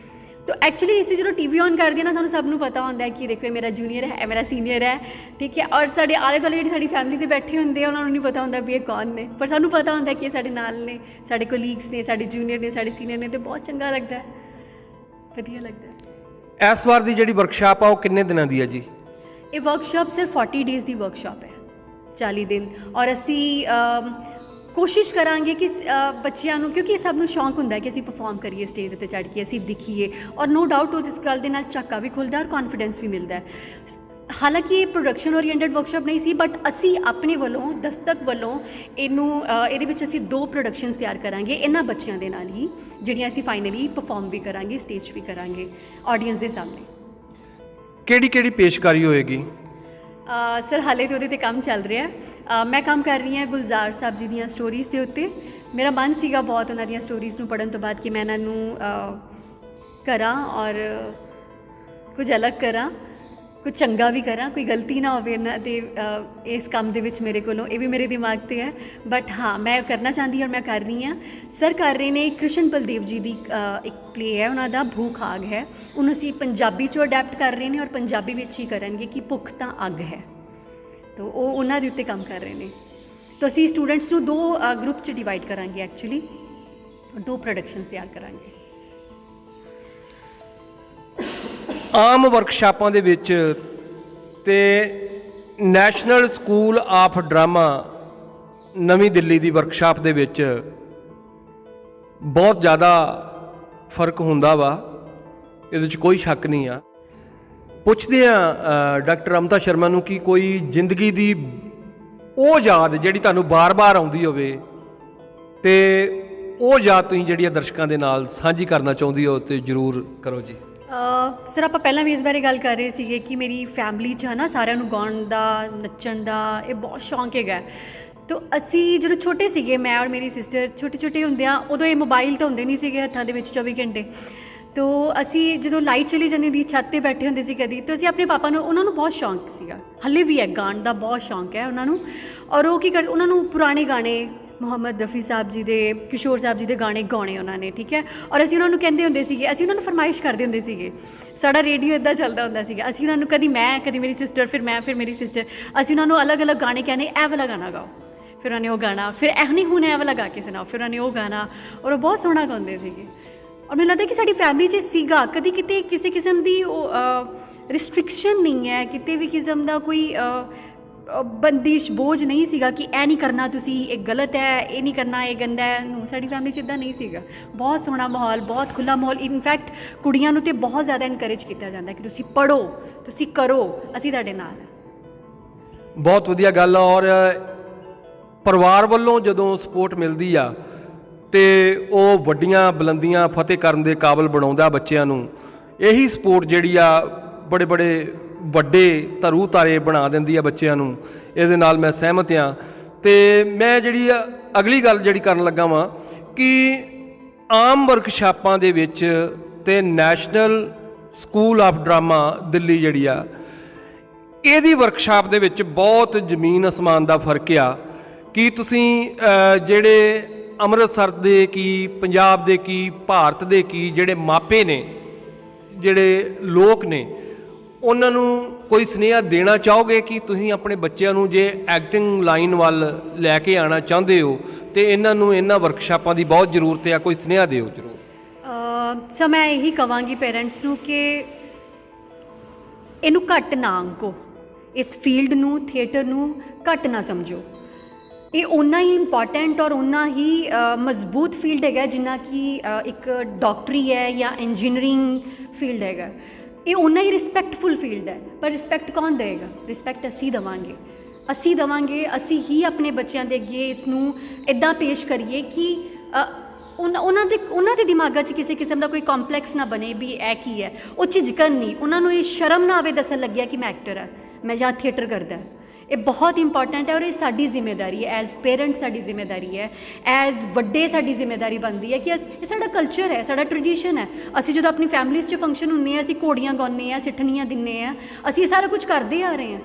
तो एक्चुअली इसी जो टी वी ऑन कर दिया ना, सानू सब नू पता होंदा है कि देखो ये मेरा जूनियर है, मेरा सीनियर है, ठीक है। और साडे आले दुआले जिहड़ी साडी फैमिली दे बैठे होंदे उन्हां नू नहीं पता होंदा भी ये कौन ने, पर सानू पता होंदा कि ये साडे नाल ने, साडे कोलीग्स ने, साडे जूनियर ने, साडे सीनियर ने, तो बहुत चंगा लगता है, वधिया लगता है। इस बार दी जिहड़ी वर्कशॉप आ वो किन्ने दिनां दी है जी? ये वर्कशॉप सिर्फ 40 डेज़ की वर्कशॉप है, 40 दिन। और असी कोशिश करांगे कि बच्चों को, क्योंकि सब नूं शौक हुंदा है कि असी परफॉर्म करिए स्टेज उत्ते चढ़ के, असी दिखिए, और नो डाउट उस गल दे नाल झक्का भी खुलदा है और कॉन्फिडेंस भी मिलता है। हालांकि ये प्रोडक्शन ओरीएंटेड वर्कशॉप नहीं सी, बट असी अपने वालों दस्तक वालों इनू इहदे विच असी 2 प्रोडक्शनस तैयार करांगे इन्हां बच्चों दे नाल ही, जिहड़ियां असी फाइनली परफॉर्म भी करांगे, स्टेज भी करांगे ऑडियंस दे सामने। किहड़ी-किहड़ी पेशकारी होएगी? सर हाले तो वो काम चल रहा है। मैं काम कर रही हूँ गुलजार साहब जी दी स्टोरीज़ के उत्ते। मेरा मन सीगा बहुत उन्होंने दी स्टोरीज़ नूं पढ़न तो बाद कि मैं इन्हों करा और कुछ अलग करा, कुछ चंगा भी करा, कोई गलती ना होवे इन्हां दे इस काम दे विच मेरे कोलों, ये भी मेरे दिमाग ते है। बट हाँ, मैं करना चाहती और मैं कर रही हाँ। सर कर रहे ने कृष्ण बलदेव जी दी एक प्ले है उन्हां दा भूख आग है, उन्होंने असीं पंजाबी चो अडैप्ट कर रहे हैं और पंजाबी विच ही करनगे कि भुख तां अग है, तो वो उन्हां दे उत्ते काम कर रहे हैं। तो असीं स्टूडेंट्स नूं 2 ग्रुप च डिवाइड करांगे एक्चुअली, 2 प्रोडक्शनस तैयार करांगे। आम वर्कशापां दे विच ते नैशनल स्कूल ऑफ ड्रामा नवीं दिल्ली दी वर्कशाप दे विच बहुत ज़्यादा फर्क हुंदा वा, इहदे विच कोई शक नहीं आ। पुछदे आ डॉक्टर अमृता शर्मा नूं कि कोई जिंदगी दी ਉਹ ਯਾਦ ਜਿਹੜੀ ਤੁਹਾਨੂੰ ਬਾਰ-ਬਾਰ ਆਉਂਦੀ ਹੋਵੇ ਤੇ ਉਹ ਯਾਦ ਤੁਸੀਂ ਜਿਹੜੀ ਆ ਦਰਸ਼ਕਾਂ ਦੇ ਨਾਲ ਸਾਂਝੀ ਕਰਨਾ ਚਾਹੁੰਦੀ ਹੋ ਤੇ ਜ਼ਰੂਰ ਕਰੋ ਜੀ। ਸਰ ਆਪਾਂ ਪਹਿਲਾਂ ਵੀ ਇਸ ਬਾਰੇ ਗੱਲ ਕਰ ਰਹੇ ਸੀਗੇ ਕਿ ਮੇਰੀ ਫੈਮਿਲੀ 'ਚ ਹੈ ਨਾ ਸਾਰਿਆਂ ਨੂੰ ਗਾਉਣ ਦਾ, ਨੱਚਣ ਦਾ ਇਹ ਬਹੁਤ ਸ਼ੌਂਕ ਹੈਗਾ। ਤੋ ਅਸੀਂ ਜਦੋਂ ਛੋਟੇ ਸੀਗੇ, ਮੈਂ ਔਰ ਮੇਰੀ ਸਿਸਟਰ ਛੋਟੇ ਹੁੰਦਿਆਂ, ਉਦੋਂ ਇਹ ਮੋਬਾਈਲ ਤਾਂ ਹੁੰਦੇ ਨਹੀਂ ਸੀਗੇ ਹੱਥਾਂ ਦੇ ਵਿੱਚ 24 ਘੰਟੇ। ਤੋ ਅਸੀਂ ਜਦੋਂ ਲਾਈਟ ਚਲੀ ਜਾਂਦੀ ਹੁੰਦੀ, ਛੱਤ 'ਤੇ ਬੈਠੇ ਹੁੰਦੇ ਸੀ ਕਦੀ, ਤਾਂ ਅਸੀਂ ਆਪਣੇ ਪਾਪਾ ਨੂੰ, ਉਹਨਾਂ ਨੂੰ ਬਹੁਤ ਸ਼ੌਂਕ ਸੀਗਾ, ਹਲੇ ਵੀ ਹੈ ਗਾਣ ਦਾ ਬਹੁਤ ਸ਼ੌਂਕ ਹੈ ਉਹਨਾਂ ਨੂੰ। ਔਰ ਉਹ ਕੀ ਕਰਦੇ, ਉਹਨਾਂ ਨੂੰ ਪੁਰਾਣੇ ਗਾਣੇ ਮੁਹੰਮਦ ਰਫੀ ਸਾਹਿਬ ਜੀ ਦੇ, ਕਿਸ਼ੋਰ ਸਾਹਿਬ ਜੀ ਦੇ ਗਾਣੇ ਗਾਉਣੇ ਉਹਨਾਂ ਨੇ, ਠੀਕ ਹੈ। ਔਰ ਅਸੀਂ ਉਹਨਾਂ ਨੂੰ ਕਹਿੰਦੇ ਹੁੰਦੇ ਸੀਗੇ, ਅਸੀਂ ਉਹਨਾਂ ਨੂੰ ਫਰਮਾਇਸ਼ ਕਰਦੇ ਹੁੰਦੇ ਸੀਗੇ। ਸਾਡਾ ਰੇਡੀਓ ਇੱਦਾਂ ਚੱਲਦਾ ਹੁੰਦਾ ਸੀਗਾ, ਅਸੀਂ ਉਹਨਾਂ ਨੂੰ ਕਦੀ ਮੈਂ, ਕਦੀ ਮੇਰੀ ਸਿਸਟਰ, ਫਿਰ ਮੈਂ, ਫਿਰ ਮੇਰੀ ਸਿਸਟਰ, ਅਸੀਂ ਉਹਨਾਂ ਨੂੰ ਅਲੱਗ-ਅਲੱਗ ਗਾਣੇ ਕਹਿੰਦੇ, ਇਹ ਵਾਲਾ ਗਾਣਾ ਗਾਓ, ਫਿਰ ਉਹਨੇ ਉਹ ਗਾਣਾ, ਫਿਰ ਇਹ ਨਹੀਂ ਹੁਣ ਇਹ ਵਾਲਾ ਗਾ ਕੇ ਸੁਣਾਓ, ਫਿਰ ਉਹਨੇ ਉਹ ਗਾਣਾ, ਔਰ ਉਹ ਬਹੁਤ ਸੋਹਣਾ ਗਾਉਂਦੇ ਸੀਗੇ। ਔਰ ਮੈਨੂੰ ਲੱਗਦਾ ਕਿ ਸਾਡੀ ਫੈਮਿਲੀ 'ਚ ਸੀਗਾ, ਕਦੀ ਕਿਤੇ ਕਿਸੇ ਕਿਸਮ ਦੀ ਉਹ ਰਿਸਟ੍ਰਿਕਸ਼ਨ ਨਹੀਂ ਹੈ, ਕਿਤੇ ਵੀ ਕਿਸਮ ਦਾ ਕੋਈ ਬੰਦਿਸ਼ ਬੋਝ ਨਹੀਂ ਸੀਗਾ ਕਿ ਇਹ ਨਹੀਂ ਕਰਨਾ ਤੁਸੀਂ, ਇਹ ਗਲਤ ਹੈ, ਇਹ ਨਹੀਂ ਕਰਨਾ, ਇਹ ਗੰਦਾ ਹੈ। ਸਾਡੀ ਫੈਮਿਲੀ 'ਚ ਇੱਦਾਂ ਨਹੀਂ ਸੀਗਾ। ਬਹੁਤ ਸੋਹਣਾ ਮਾਹੌਲ, ਬਹੁਤ ਖੁੱਲ੍ਹਾ ਮਾਹੌਲ। ਇਨਫੈਕਟ ਕੁੜੀਆਂ ਨੂੰ ਤਾਂ ਬਹੁਤ ਜ਼ਿਆਦਾ ਇਨਕਰੇਜ ਕੀਤਾ ਜਾਂਦਾ ਕਿ ਤੁਸੀਂ ਪੜ੍ਹੋ, ਤੁਸੀਂ ਕਰੋ, ਅਸੀਂ ਤੁਹਾਡੇ ਨਾਲ ਹਾਂ। ਬਹੁਤ ਵਧੀਆ ਗੱਲ ਆ। ਔਰ ਪਰਿਵਾਰ ਵੱਲੋਂ ਜਦੋਂ ਸਪੋਰਟ ਮਿਲਦੀ ਆ ਤੇ ਉਹ ਵੱਡੀਆਂ ਬੁਲੰਦੀਆਂ ਫਤਿਹ ਕਰਨ ਦੇ ਕਾਬਲ ਬਣਾਉਂਦਾ ਬੱਚਿਆਂ ਨੂੰ। ਇਹੀ ਸਪੋਰਟ ਜਿਹੜੀ ਆ ਬੜੇ ਵੱਡੇ ਧਰੂ ਤਾਰੇ ਬਣਾ ਦਿੰਦੀ ਆ ਬੱਚਿਆਂ ਨੂੰ। ਇਹਦੇ ਨਾਲ ਮੈਂ ਸਹਿਮਤ ਹਾਂ। ਤੇ ਮੈਂ ਜਿਹੜੀ ਅਗਲੀ ਗੱਲ ਜਿਹੜੀ ਕਰਨ ਲੱਗਾ ਵਾਂ ਕਿ ਆਮ ਵਰਕਸ਼ਾਪਾਂ ਦੇ ਵਿੱਚ ਤੇ national school of drama Delhi ਜਿਹੜੀ ਆ, ਇਹਦੀ ਵਰਕਸ਼ਾਪ ਦੇ ਵਿੱਚ ਬਹੁਤ ਜ਼ਮੀਨ ਅਸਮਾਨ ਦਾ ਫਰਕ ਆ। ਕਿ ਤੁਸੀਂ ਜਿਹੜੇ ਅੰਮ੍ਰਿਤਸਰ ਦੇ ਕੀ, ਪੰਜਾਬ ਦੇ ਕੀ, ਭਾਰਤ ਦੇ ਕੀ ਜਿਹੜੇ ਮਾਪੇ ਨੇ, ਜਿਹੜੇ ਲੋਕ ਨੇ, ਉਹਨਾਂ ਨੂੰ ਕੋਈ ਸੁਨੇਹਾ ਦੇਣਾ ਚਾਹੋਗੇ ਕਿ ਤੁਸੀਂ ਆਪਣੇ ਬੱਚਿਆਂ ਨੂੰ ਜੇ ਐਕਟਿੰਗ ਲਾਈਨ ਵੱਲ ਲੈ ਕੇ ਆਉਣਾ ਚਾਹੁੰਦੇ ਹੋ ਤੇ ਇਹਨਾਂ ਨੂੰ ਇਹਨਾਂ ਵਰਕਸ਼ਾਪਾਂ ਦੀ ਬਹੁਤ ਜ਼ਰੂਰਤ ਹੈ, ਕੋਈ ਸੁਨੇਹਾ ਦਿਓ ਜ਼ਰੂਰ। ਸੋ ਮੈਂ ਇਹੀ ਕਹਾਂਗੀ ਪੇਰੈਂਟਸ ਨੂੰ ਕਿ ਇਹਨੂੰ ਘੱਟ ਨਾ ਅੰਕੋ, ਇਸ ਫੀਲਡ ਨੂੰ, ਥੀਏਟਰ ਨੂੰ ਘੱਟ ਨਾ ਸਮਝੋ। ਇਹ ਓਨਾ ਹੀ ਇੰਪੋਰਟੈਂਟ ਔਰ ਓਨਾ ਹੀ ਮਜ਼ਬੂਤ ਫੀਲਡ ਹੈਗਾ ਜਿੰਨਾ ਕਿ ਇੱਕ ਡਾਕਟਰੀ ਹੈ ਜਾਂ ਇੰਜੀਨੀਅਰਿੰਗ ਫੀਲਡ ਹੈਗਾ। ਇਹ ਓਨਾ ਹੀ ਰਿਸਪੈਕਟਫੁਲ ਫੀਲਡ ਹੈ, ਪਰ ਰਿਸਪੈਕਟ ਕੌਣ ਦੇਵੇਗਾ? ਰਿਸਪੈਕਟ ਅਸੀਂ ਦੇਵਾਂਗੇ, ਅਸੀਂ ਹੀ ਆਪਣੇ ਬੱਚਿਆਂ ਦੇ ਅੱਗੇ ਇਸ ਨੂੰ ਇੱਦਾਂ ਪੇਸ਼ ਕਰੀਏ ਕਿ ਉਹਨਾਂ ਦੇ ਦਿਮਾਗਾਂ 'ਚ ਕਿਸੇ ਕਿਸਮ ਦਾ ਕੋਈ ਕੰਪਲੈਕਸ ਨਾ ਬਣੇ ਵੀ ਇਹ ਕੀ ਹੈ। ਉਹ ਝਿਜਕਣ ਨਹੀਂ, ਉਹਨਾਂ ਨੂੰ ਇਹ ਸ਼ਰਮ ਨਾ ਆਵੇ ਦੱਸਣ ਲੱਗਿਆ ਕਿ ਮੈਂ ਐਕਟਰ ਹਾਂ, ਮੈਂ ਜਾਂ ਥੀਏਟਰ ਕਰਦਾ। ਇਹ ਬਹੁਤ ਇੰਪੋਰਟੈਂਟ ਹੈ ਔਰ ਇਹ ਸਾਡੀ ਜ਼ਿੰਮੇਵਾਰੀ ਹੈ, ਐਜ਼ ਪੇਰੈਂਟ ਸਾਡੀ ਜ਼ਿੰਮੇਵਾਰੀ ਹੈ, ਐਜ਼ ਵੱਡੇ ਸਾਡੀ ਜ਼ਿੰਮੇਵਾਰੀ ਬਣਦੀ ਹੈ ਕਿ ਇਹ ਸਾਡਾ ਕਲਚਰ ਹੈ, ਸਾਡਾ ਟ੍ਰੈਡੀਸ਼ਨ ਹੈ। ਅਸੀਂ ਜਦੋਂ ਆਪਣੀ ਫੈਮਲੀਜ਼ 'ਚ ਫੰਕਸ਼ਨ ਹੁੰਦੇ ਹਾਂ, ਅਸੀਂ ਘੋੜੀਆਂ ਗਾਉਂਦੇ ਹਾਂ, ਸਿੱਠਣੀਆਂ ਦਿੰਦੇ ਹਾਂ, ਅਸੀਂ ਇਹ ਸਾਰਾ ਕੁਝ ਕਰਦੇ ਆ ਰਹੇ ਹਾਂ।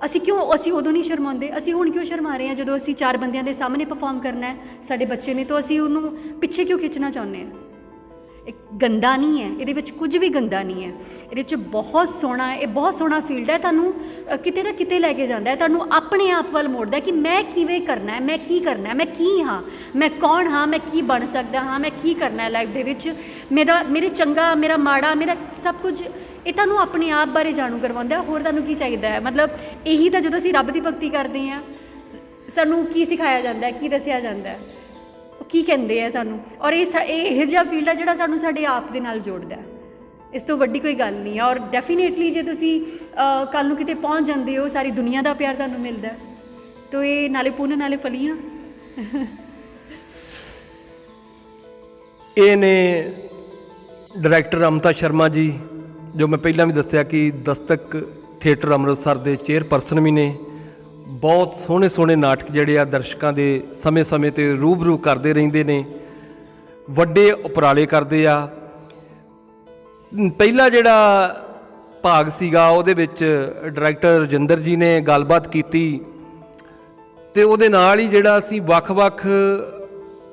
ਅਸੀਂ ਉਦੋਂ ਨਹੀਂ ਸ਼ਰਮਾਉਂਦੇ, ਅਸੀਂ ਹੁਣ ਕਿਉਂ ਸ਼ਰਮਾ ਰਹੇ ਹਾਂ? ਜਦੋਂ ਅਸੀਂ 4 ਬੰਦਿਆਂ ਦੇ ਸਾਹਮਣੇ ਪਰਫਾਰਮ ਕਰਨਾ ਹੈ ਸਾਡੇ ਬੱਚੇ ਨੇ, ਤਾਂ ਅਸੀਂ ਉਹਨੂੰ ਪਿੱਛੇ ਕਿਉਂ ਖਿੱਚਣਾ ਚਾਹੁੰਦੇ ਹਾਂ? ਇਹ ਗੰਦਾ ਨਹੀਂ ਹੈ, ਇਹਦੇ ਵਿੱਚ ਕੁਝ ਵੀ ਗੰਦਾ ਨਹੀਂ ਹੈ। ਇਹਦੇ 'ਚ ਬਹੁਤ ਸੋਹਣਾ ਹੈ, ਇਹ ਬਹੁਤ ਸੋਹਣਾ ਫੀਲਡ ਹੈ। ਤੁਹਾਨੂੰ ਕਿਤੇ ਦਾ ਕਿਤੇ ਲੈ ਕੇ ਜਾਂਦਾ ਹੈ, ਤੁਹਾਨੂੰ ਆਪਣੇ ਆਪ ਵੱਲ ਮੋੜਦਾ ਕਿ ਮੈਂ ਕਿਵੇਂ ਕਰਨਾ ਹੈ, ਮੈਂ ਕੀ ਕਰਨਾ ਹੈ, ਮੈਂ ਕੀ ਹਾਂ, ਮੈਂ ਕੌਣ ਹਾਂ, ਮੈਂ ਕੀ ਬਣ ਸਕਦਾ ਹਾਂ, ਮੈਂ ਕੀ ਕਰਨਾ ਹੈ ਲਾਈਫ ਦੇ ਵਿੱਚ, ਮੇਰੇ ਚੰਗਾ, ਮੇਰਾ ਮਾੜਾ, ਮੇਰਾ ਸਭ ਕੁਝ। ਇਹ ਤੁਹਾਨੂੰ ਆਪਣੇ ਆਪ ਬਾਰੇ ਜਾਣੂ ਕਰਵਾਉਂਦਾ। ਹੋਰ ਤੁਹਾਨੂੰ ਕੀ ਚਾਹੀਦਾ ਹੈ? ਮਤਲਬ ਇਹੀ ਤਾਂ ਜਦੋਂ ਅਸੀਂ ਰੱਬ ਦੀ ਭਗਤੀ ਕਰਦੇ ਹਾਂ, ਸਾਨੂੰ ਕੀ ਸਿਖਾਇਆ ਜਾਂਦਾ ਹੈ, ਕੀ ਦੱਸਿਆ ਜਾਂਦਾ ਹੈ, ਕੀ ਕਹਿੰਦੇ ਆ ਸਾਨੂੰ? ਔਰ ਇਹ ਜਿਹਾ ਫੀਲਡ ਹੈ ਜਿਹੜਾ ਸਾਨੂੰ ਸਾਡੇ ਆਪ ਦੇ ਨਾਲ ਜੋੜਦਾ। ਇਸ ਤੋਂ ਵੱਡੀ ਕੋਈ ਗੱਲ ਨਹੀਂ ਹੈ। ਔਰ ਡੈਫੀਨੇਟਲੀ ਜੇ ਤੁਸੀਂ ਕੱਲ੍ਹ ਨੂੰ ਕਿਤੇ ਪਹੁੰਚ ਜਾਂਦੇ ਹੋ, ਸਾਰੀ ਦੁਨੀਆ ਦਾ ਪਿਆਰ ਤੁਹਾਨੂੰ ਮਿਲਦਾ, ਤਾਂ ਇਹ ਨਾਲੇ ਪੁੰਨ ਨਾਲੇ ਫਲੀਆਂ। ਇਹ ਨੇ ਡਾਇਰੈਕਟਰ ਅਮਿਤਾ ਸ਼ਰਮਾ ਜੀ, ਜੋ ਮੈਂ ਪਹਿਲਾਂ ਵੀ ਦੱਸਿਆ ਕਿ ਦਸਤਕ ਥੀਏਟਰ ਅੰਮ੍ਰਿਤਸਰ ਦੇ ਚੇਅਰਪਰਸਨ ਵੀ ਨੇ। ਬਹੁਤ ਸੋਹਣੇ ਸੋਹਣੇ ਨਾਟਕ ਜਿਹੜੇ ਆ ਦਰਸ਼ਕਾਂ ਦੇ ਸਮੇਂ-ਸਮੇਂ 'ਤੇ ਰੂਬਰੂ ਕਰਦੇ ਰਹਿੰਦੇ ਨੇ, ਵੱਡੇ ਉਪਰਾਲੇ ਕਰਦੇ ਆ। ਪਹਿਲਾ ਜਿਹੜਾ ਭਾਗ ਸੀਗਾ ਉਹਦੇ ਵਿੱਚ ਡਾਇਰੈਕਟਰ ਰਜਿੰਦਰ ਜੀ ਨੇ ਗੱਲਬਾਤ ਕੀਤੀ ਤੇ ਉਹਦੇ ਨਾਲ ਹੀ ਜਿਹੜਾ ਅਸੀਂ ਵੱਖ-ਵੱਖ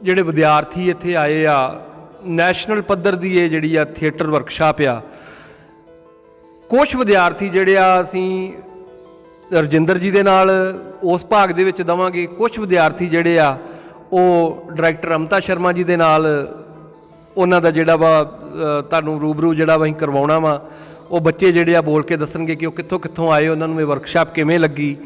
ਜਿਹੜੇ ਵਿਦਿਆਰਥੀ ਇੱਥੇ ਆਏ ਆ, ਨੈਸ਼ਨਲ ਪੱਧਰ ਦੀ ਇਹ ਜਿਹੜੀ ਆ ਥੀਏਟਰ ਵਰਕਸ਼ਾਪ ਆ। ਕੁਛ ਵਿਦਿਆਰਥੀ ਜਿਹੜੇ ਆ ਅਸੀਂ ਰਜਿੰਦਰ ਜੀ ਦੇ ਨਾਲ ਉਸ ਭਾਗ ਦੇ ਵਿੱਚ ਦੇਵਾਂਗੇ, ਕੁਛ ਵਿਦਿਆਰਥੀ ਜਿਹੜੇ ਆ ਉਹ ਡਾਇਰੈਕਟਰ ਅਮਿਤਾ ਸ਼ਰਮਾ ਜੀ ਦੇ ਨਾਲ ਉਹਨਾਂ ਦਾ ਜਿਹੜਾ ਵਾ ਤੁਹਾਨੂੰ ਰੂਬਰੂ ਜਿਹੜਾ ਵਾ ਅਸੀਂ ਕਰਵਾਉਣਾ ਵਾ। ਉਹ ਬੱਚੇ ਜਿਹੜੇ ਆ ਬੋਲ ਕੇ ਦੱਸਣਗੇ ਕਿ ਉਹ ਕਿੱਥੋਂ ਆਏ, ਉਹਨਾਂ ਨੂੰ ਇਹ ਵਰਕਸ਼ਾਪ ਕਿਵੇਂ ਲੱਗੀ।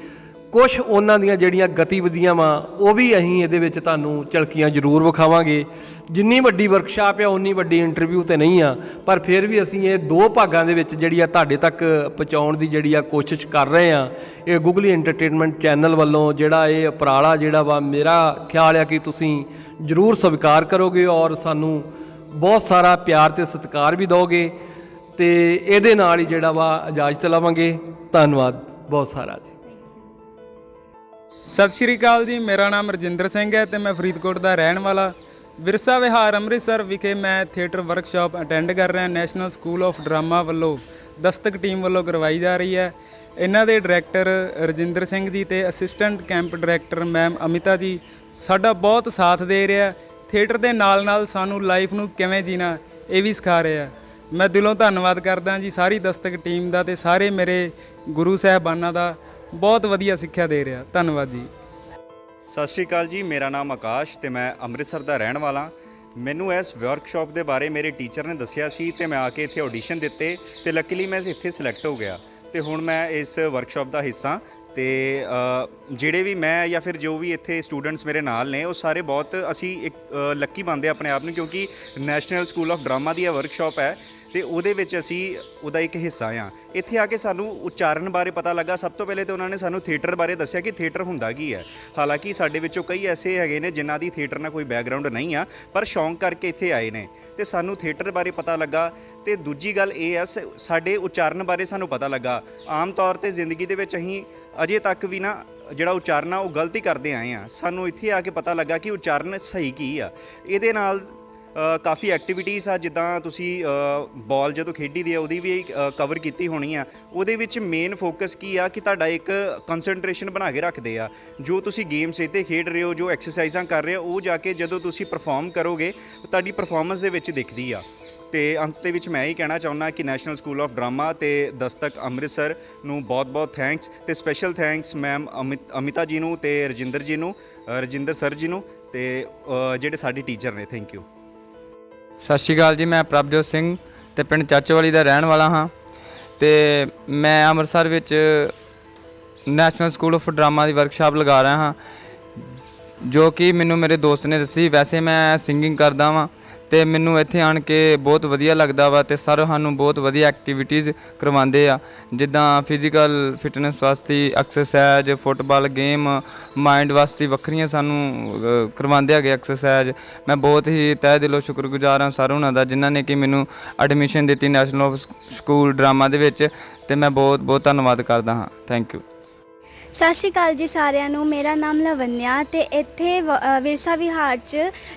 ਕੁਛ ਉਹਨਾਂ ਦੀਆਂ ਜਿਹੜੀਆਂ ਗਤੀਵਿਧੀਆਂ ਵਾ ਉਹ ਵੀ ਅਸੀਂ ਇਹਦੇ ਵਿੱਚ ਤੁਹਾਨੂੰ ਝਲਕੀਆਂ ਜ਼ਰੂਰ ਵਿਖਾਵਾਂਗੇ। ਜਿੰਨੀ ਵੱਡੀ ਵਰਕਸ਼ਾਪ ਆ ਉਨੀ ਵੱਡੀ ਇੰਟਰਵਿਊ ਤੇ ਨਹੀਂ ਆ, ਪਰ ਫਿਰ ਵੀ ਅਸੀਂ ਇਹ 2 ਭਾਗਾਂ ਦੇ ਵਿੱਚ ਜਿਹੜੀ ਆ ਤੁਹਾਡੇ ਤੱਕ ਪਹੁੰਚਾਉਣ ਦੀ ਜਿਹੜੀ ਆ ਕੋਸ਼ਿਸ਼ ਕਰ ਰਹੇ ਆ। ਇਹ ਗੁਗਲੀ ਐਂਟਰਟੇਨਮੈਂਟ ਚੈਨਲ ਵੱਲੋਂ ਜਿਹੜਾ ਇਹ ਉਪਰਾਲਾ ਜਿਹੜਾ ਵਾ, ਮੇਰਾ ਖਿਆਲ ਆ ਕਿ ਤੁਸੀਂ ਜ਼ਰੂਰ ਸਵੀਕਾਰ ਕਰੋਗੇ ਔਰ ਸਾਨੂੰ ਬਹੁਤ ਸਾਰਾ ਪਿਆਰ ਤੇ ਸਤਿਕਾਰ ਵੀ ਦਿਓਗੇ ਤੇ ਇਹਦੇ ਨਾਲ ਹੀ ਜਿਹੜਾ ਵਾ ਇਜਾਜ਼ਤ ਲਵਾਂਗੇ। ਧੰਨਵਾਦ ਬਹੁਤ ਸਾਰਾ ਜੀ। ਸਤਿ ਸ਼੍ਰੀ ਅਕਾਲ ਜੀ, ਮੇਰਾ ਨਾਮ ਰਜਿੰਦਰ ਸਿੰਘ ਹੈ ਤੇ ਮੈਂ ਫਰੀਦਕੋਟ ਦਾ ਰਹਿਣ ਵਾਲਾ। ਵਿਰਸਾ ਵਿਹਾਰ ਅੰਮ੍ਰਿਤਸਰ ਵਿਖੇ ਮੈਂ ਥੀਏਟਰ ਵਰਕਸ਼ਾਪ ਅਟੈਂਡ ਕਰ ਰਿਹਾ। ਨੈਸ਼ਨਲ ਸਕੂਲ ਆਫ ਡਰਾਮਾ ਵੱਲੋਂ ਦਸਤਕ ਟੀਮ ਵੱਲੋਂ ਕਰਵਾਈ ਜਾ ਰਹੀ ਹੈ। ਇਹਨਾਂ ਦੇ ਡਾਇਰੈਕਟਰ ਰਜਿੰਦਰ ਸਿੰਘ ਜੀ ਤੇ assistant camp director ma'am Amita ਜੀ ਸਾਡਾ ਬਹੁਤ ਸਾਥ ਦੇ ਰਿਹਾ। ਥੀਏਟਰ ਦੇ ਨਾਲ ਨਾਲ ਸਾਨੂੰ ਲਾਈਫ ਨੂੰ ਕਿਵੇਂ ਜੀਣਾ ਇਹ ਵੀ ਸਿਖਾ ਰਿਹਾ। ਮੈਂ ਦਿਲੋਂ ਧੰਨਵਾਦ ਕਰਦਾ ਜੀ ਸਾਰੀ ਦਸਤਕ ਟੀਮ ਦਾ ਤੇ ਸਾਰੇ ਮੇਰੇ ਗੁਰੂ ਸਾਹਿਬਾਨਾਂ ਦਾ। ਬਹੁਤ ਵਧੀਆ ਸਿੱਖਿਆ ਦੇ ਰਿਹਾ। ਧੰਨਵਾਦ ਜੀ। ਸਤਿ ਸ਼੍ਰੀ ਅਕਾਲ ਜੀ, ਮੇਰਾ ਨਾਮ ਆਕਾਸ਼ ਤੇ ਮੈਂ ਅੰਮ੍ਰਿਤਸਰ ਦਾ ਰਹਿਣ ਵਾਲਾ। ਮੈਨੂੰ ਇਸ ਵਰਕਸ਼ਾਪ ਦੇ ਬਾਰੇ ਮੇਰੇ ਟੀਚਰ ਨੇ ਦੱਸਿਆ ਸੀ ਤੇ ਮੈਂ ਆ ਕੇ ਇੱਥੇ ਆਡੀਸ਼ਨ ਦਿੱਤੇ ਤੇ ਲੱਕੀਲੀ ਮੈਂ ਇੱਥੇ ਸਿਲੈਕਟ ਹੋ ਗਿਆ ਤੇ ਹੁਣ ਮੈਂ ਇਸ ਵਰਕਸ਼ਾਪ ਦਾ ਹਿੱਸਾ। ਤੇ ਜਿਹੜੇ ਵੀ ਮੈਂ ਜਾਂ ਫਿਰ ਜੋ ਵੀ ਇੱਥੇ ਸਟੂਡੈਂਟਸ ਮੇਰੇ ਨਾਲ ਨੇ ਉਹ ਸਾਰੇ ਬਹੁਤ ਅਸੀਂ ਇੱਕ ਲੱਕੀ ਮੰਨਦੇ ਆਪਣੇ ਆਪ ਨੂੰ, ਕਿਉਂਕਿ ਨੈਸ਼ਨਲ ਸਕੂਲ ਆਫ ਡਰਾਮਾ ਦੀ ਇਹ ਵਰਕਸ਼ਾਪ ਹੈ ਤੇ ਉਹਦੇ ਵਿੱਚ ਅਸੀਂ ਉਹਦਾ ਇੱਕ ਹਿੱਸਾ ਆ। ਇੱਥੇ ਆ ਕੇ ਸਾਨੂੰ ਉਚਾਰਨ ਬਾਰੇ ਪਤਾ ਲੱਗਾ। ਸਭ ਤੋਂ ਪਹਿਲੇ ਤਾਂ ਉਹਨਾਂ ਨੇ ਸਾਨੂੰ ਥੀਏਟਰ ਬਾਰੇ ਦੱਸਿਆ ਕਿ ਥੀਏਟਰ ਹੁੰਦਾ ਕੀ ਹੈ। ਹਾਲਾਂਕਿ ਸਾਡੇ ਵਿੱਚੋਂ ਕਈ ਐਸੇ ਹੈਗੇ ਨੇ ਜਿਨ੍ਹਾਂ ਦੀ ਥੀਏਟਰ ਨਾਲ ਕੋਈ ਬੈਕਗਰਾਊਂਡ ਨਹੀਂ ਆ, ਪਰ ਸ਼ੌਂਕ ਕਰਕੇ ਇੱਥੇ ਆਏ ਨੇ ਤੇ ਸਾਨੂੰ ਥੀਏਟਰ ਬਾਰੇ ਪਤਾ ਲੱਗਾ। ਤੇ ਦੂਜੀ ਗੱਲ ਇਹ ਆ, ਸਾਡੇ ਉਚਾਰਨ ਬਾਰੇ ਸਾਨੂੰ ਪਤਾ ਲੱਗਾ। ਆਮ ਤੌਰ 'ਤੇ ਜ਼ਿੰਦਗੀ ਦੇ ਵਿੱਚ ਅਸੀਂ ਅਜੇ ਤੱਕ ਵੀ ਨਾ ਜਿਹੜਾ ਉਚਾਰਨ ਆ ਉਹ ਗਲਤੀ ਕਰਦੇ ਆਏ ਆ। ਸਾਨੂੰ ਇੱਥੇ ਆ ਕੇ ਪਤਾ ਲੱਗਾ ਕਿ ਉਚਾਰਨ ਸਹੀ ਕੀ ਆ। ਇਹਦੇ ਨਾਲ ਕਾਫੀ ਐਕਟੀਵਿਟੀਜ਼ ਆ, ਜਿੱਦਾਂ ਤੁਸੀਂ ਬਾਲ ਜਦੋਂ ਖੇਡੀ ਦੀ ਆ ਉਹਦੀ ਵੀ ਕਵਰ ਕੀਤੀ ਹੋਣੀ ਆ। ਉਹਦੇ ਵਿੱਚ ਮੇਨ ਫੋਕਸ ਕੀ ਆ ਕਿ ਤੁਹਾਡਾ ਇੱਕ ਕੰਸੈਂਟਰੇਸ਼ਨ ਬਣਾ ਕੇ ਰੱਖਦੇ ਆ। ਜੋ ਤੁਸੀਂ ਗੇਮਸ ਇੱਥੇ ਖੇਡ ਰਹੇ ਹੋ, ਜੋ ਐਕਸਰਸਾਈਜ਼ਾਂ ਕਰ ਰਹੇ ਹੋ, ਉਹ ਜਾ ਕੇ ਜਦੋਂ ਤੁਸੀਂ ਪਰਫਾਰਮ ਕਰੋਗੇ ਤੁਹਾਡੀ ਪਰਫਾਰਮੈਂਸ ਦੇ ਵਿੱਚ ਦਿਖਦੀ ਆ। ਤੇ ਅੰਤ ਦੇ ਵਿੱਚ ਮੈਂ ਇਹੀ ਕਹਿਣਾ ਚਾਹੁੰਦਾ ਕਿ ਨੈਸ਼ਨਲ ਸਕੂਲ ਆਫ ਡਰਾਮਾ ਤੇ ਦਸਤਕ ਅੰਮ੍ਰਿਤਸਰ ਨੂੰ ਬਹੁਤ-ਬਹੁਤ ਥੈਂਕਸ ਤੇ ਸਪੈਸ਼ਲ ਥੈਂਕਸ ਮੈਮ ਅਮਿਤਾ ਜੀ ਨੂੰ ਤੇ ਰਜਿੰਦਰ ਸਰ ਜੀ ਨੂੰ ਤੇ ਜਿਹੜੇ ਸਾਡੇ ਟੀਚਰ ਨੇ। Thank you. ਸਤਿ ਸ਼੍ਰੀ ਅਕਾਲ ਜੀ, ਮੈਂ ਪ੍ਰਭਜੋਤ ਸਿੰਘ ਤੇ ਪਿੰਡ ਚਾਚੋਵਾਲੀ ਦਾ ਰਹਿਣ ਵਾਲਾ ਹਾਂ ਤੇ ਮੈਂ ਅੰਮ੍ਰਿਤਸਰ ਵਿੱਚ national school of drama the workshop ਲਗਾ ਰਿਹਾ ਹਾਂ, ਜੋ ਕਿ ਮੈਨੂੰ ਮੇਰੇ ਦੋਸਤ ਨੇ ਦੱਸੀ। ਵੈਸੇ ਮੈਂ ਸਿੰਗਿੰਗ ਕਰਦਾ ਵਾਂ ਤੇ ਮੈਨੂੰ ਇੱਥੇ ਆਣ ਕੇ ਬਹੁਤ ਵਧੀਆ ਲੱਗਦਾ ਵਾ ਤੇ ਸਰ ਸਾਨੂੰ ਬਹੁਤ ਵਧੀਆ ਐਕਟੀਵਿਟੀਜ਼ ਕਰਵਾਉਂਦੇ ਆ, ਜਿੱਦਾਂ ਫਿਜ਼ੀਕਲ ਫਿਟਨੈਸ ਵਾਸਤੇ ਐਕਸਰਸਾਈਜ਼, ਫੁੱਟਬਾਲ ਗੇਮ, ਮਾਈਂਡ ਵਾਸਤੇ ਵੱਖਰੀਆਂ ਸਾਨੂੰ ਕਰਵਾਉਂਦੇ ਹੈਗੇ ਐਕਸਰਸਾਈਜ਼। ਮੈਂ ਬਹੁਤ ਹੀ ਤਹਿ ਦਿਲੋਂ ਸ਼ੁਕਰਗੁਜ਼ਾਰ ਹਾਂ ਸਰ ਉਹਨਾਂ ਦਾ, ਜਿਨ੍ਹਾਂ ਨੇ ਕਿ ਮੈਨੂੰ ਐਡਮਿਸ਼ਨ ਦਿੱਤੀ ਨੈਸ਼ਨਲ ਸਕੂਲ ਡਰਾਮਾ ਦੇ ਵਿੱਚ, ਤੇ ਮੈਂ ਬਹੁਤ ਬਹੁਤ ਧੰਨਵਾਦ ਕਰਦਾ ਹਾਂ। Thank you. ਸਤਿ ਸ਼੍ਰੀ ਅਕਾਲ ਜੀ ਸਾਰਿਆਂ ਨੂੰ। ਮੇਰਾ ਨਾਮ ਲਵੰਨਿਆ ਤੇ ਇੱਥੇ ਵਿਰਸਾ ਵਿਹਾਰ 'ਚ